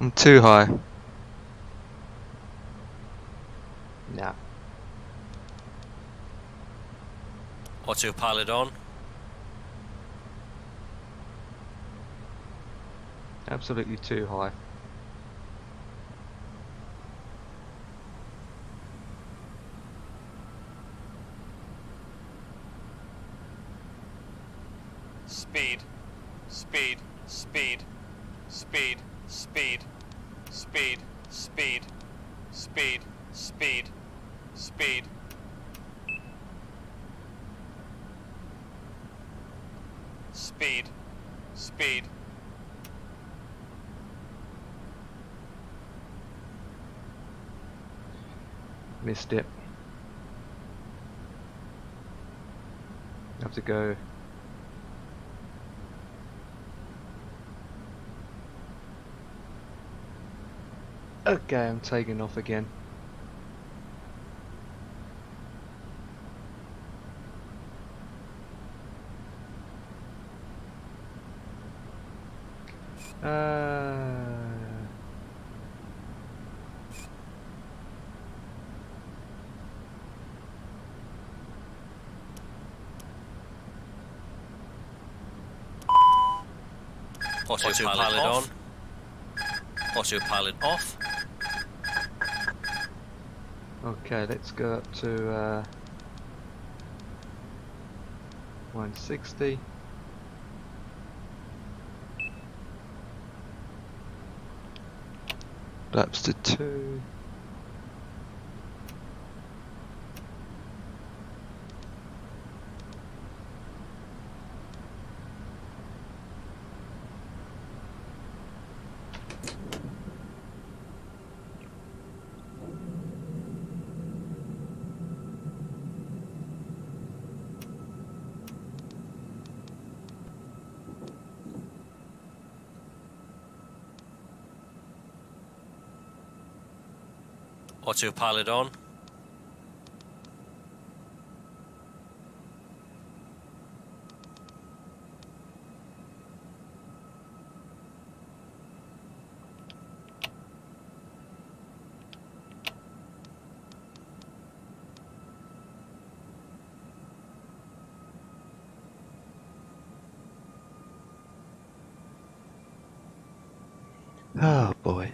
I'm too high. Nah. Autopilot on. Absolutely too high. Speed. Missed it. Have to go. Okay, I'm taking off again. Autopilot on. Autopilot off. Okay, let's go up to 160. Laps to 2. Autopilot on. Oh boy.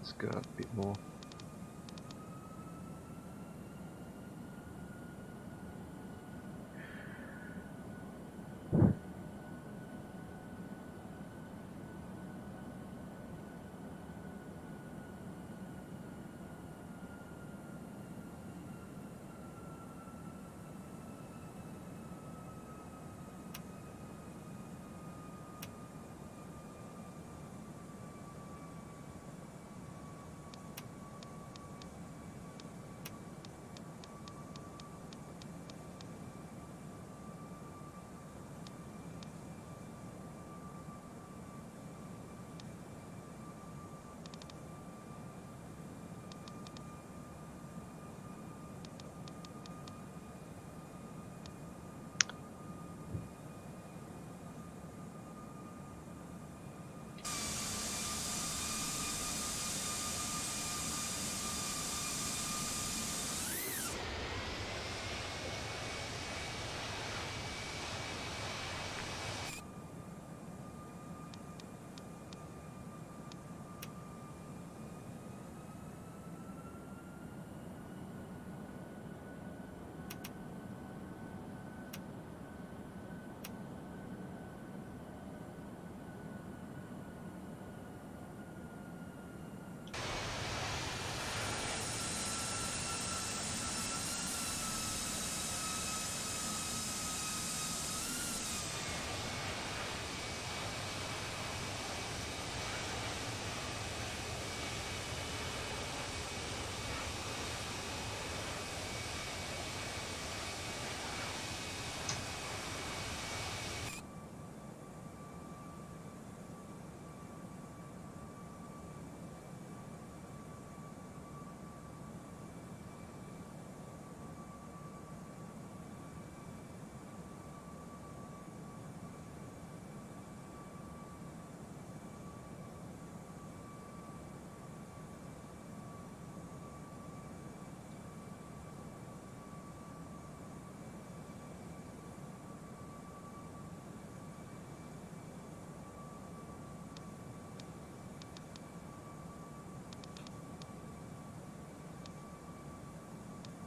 Let's go up a bit more.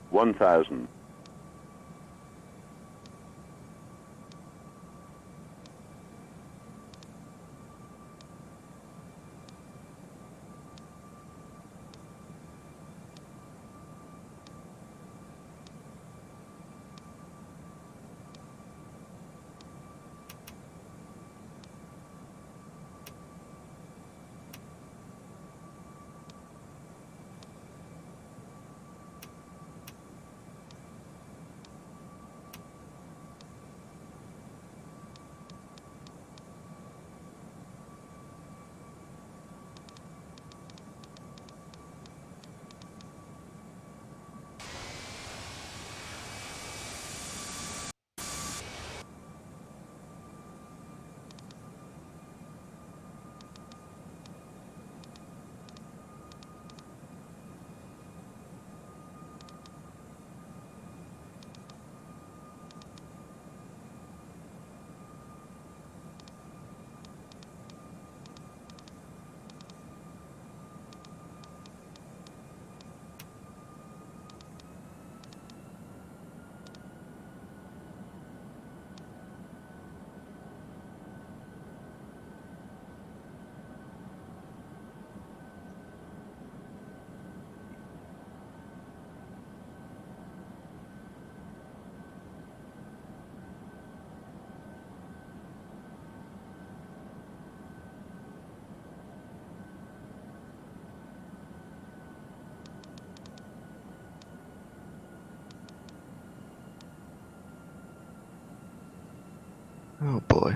One thousand. Oh boy.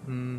Hmm.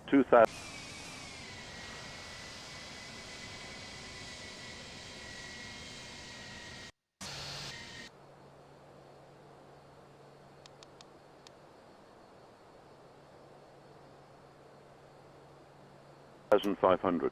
Two thousand. $1,500.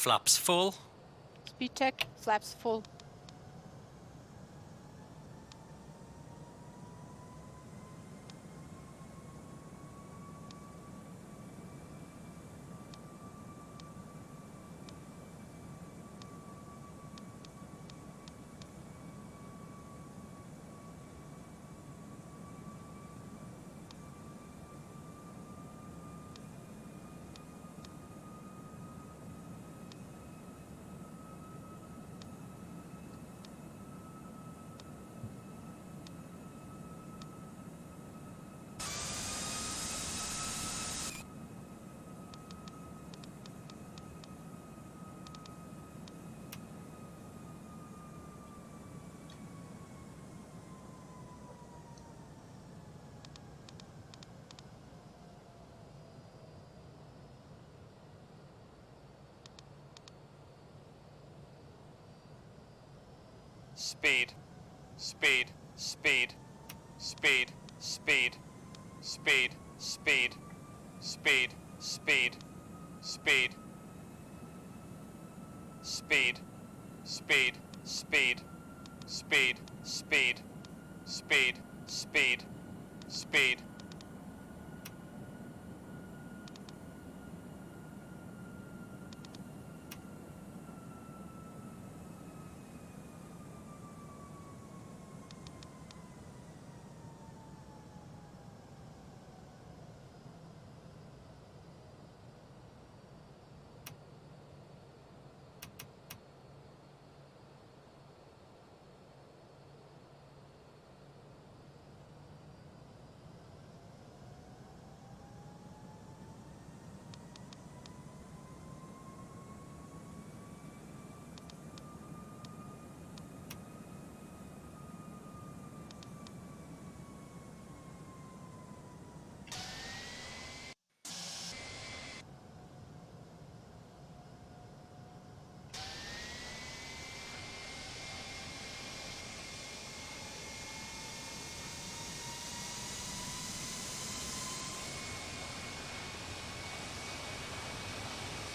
Flaps full. Speed check, flaps full. Speed. Speed. Speed. Speed. Speed. Speed. Speed. Speed. Speed. Speed. Speed. Speed. Speed. Speed. Speed. Speed. Speed. Speed.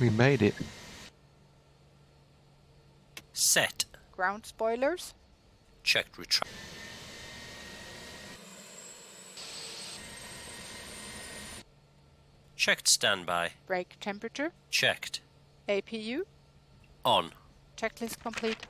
We made it. Set. Ground spoilers. Checked retract. Checked standby. Brake temperature. Checked. APU. On. Checklist complete.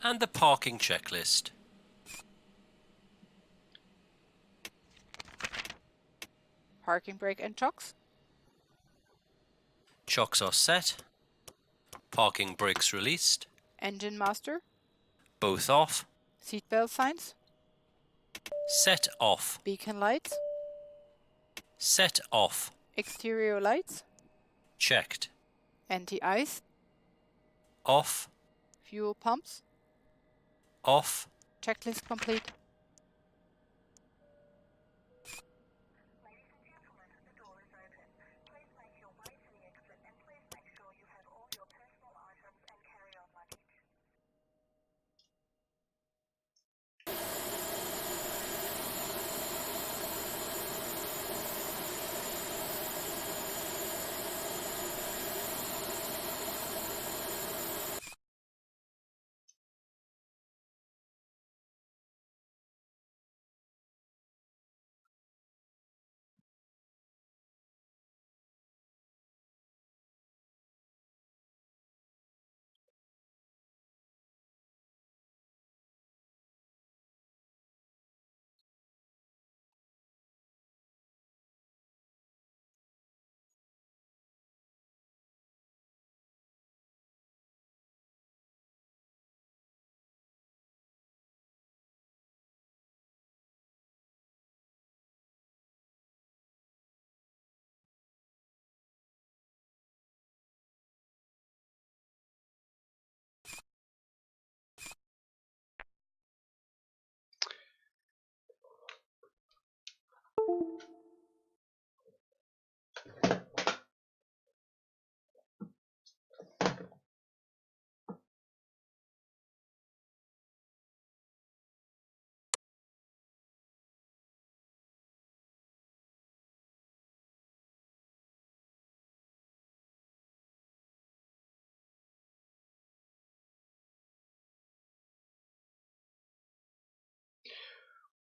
And the parking checklist. Parking brake and chocks. Chocks are set. Parking brakes released. Engine master. Both off. Seatbelt signs. Set off. Beacon lights. Set off. Exterior lights. Checked. Anti-ice. Off. Fuel pumps. Off. Checklist complete.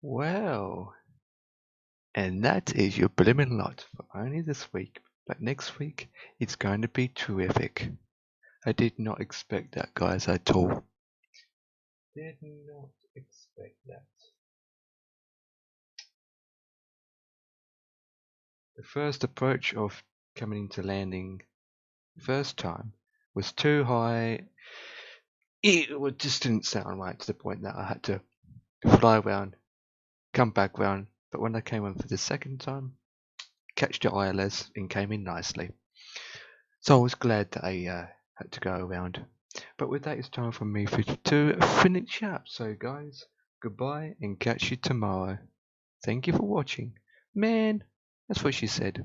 Well, and that is your blimmin' lot for only this week. But next week, it's going to be terrific. I did not expect that, guys, at all. Did not expect that. The first approach of coming into landing first time was too high. It just didn't sound right to the point that I had to fly around, come back round. But when I came on for the second time, catched the ILS and came in nicely. So I was glad that I had to go around. But with that, it's time for me to finish up. So guys, goodbye and catch you tomorrow. Thank you for watching. Man, that's what she said.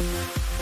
Bye.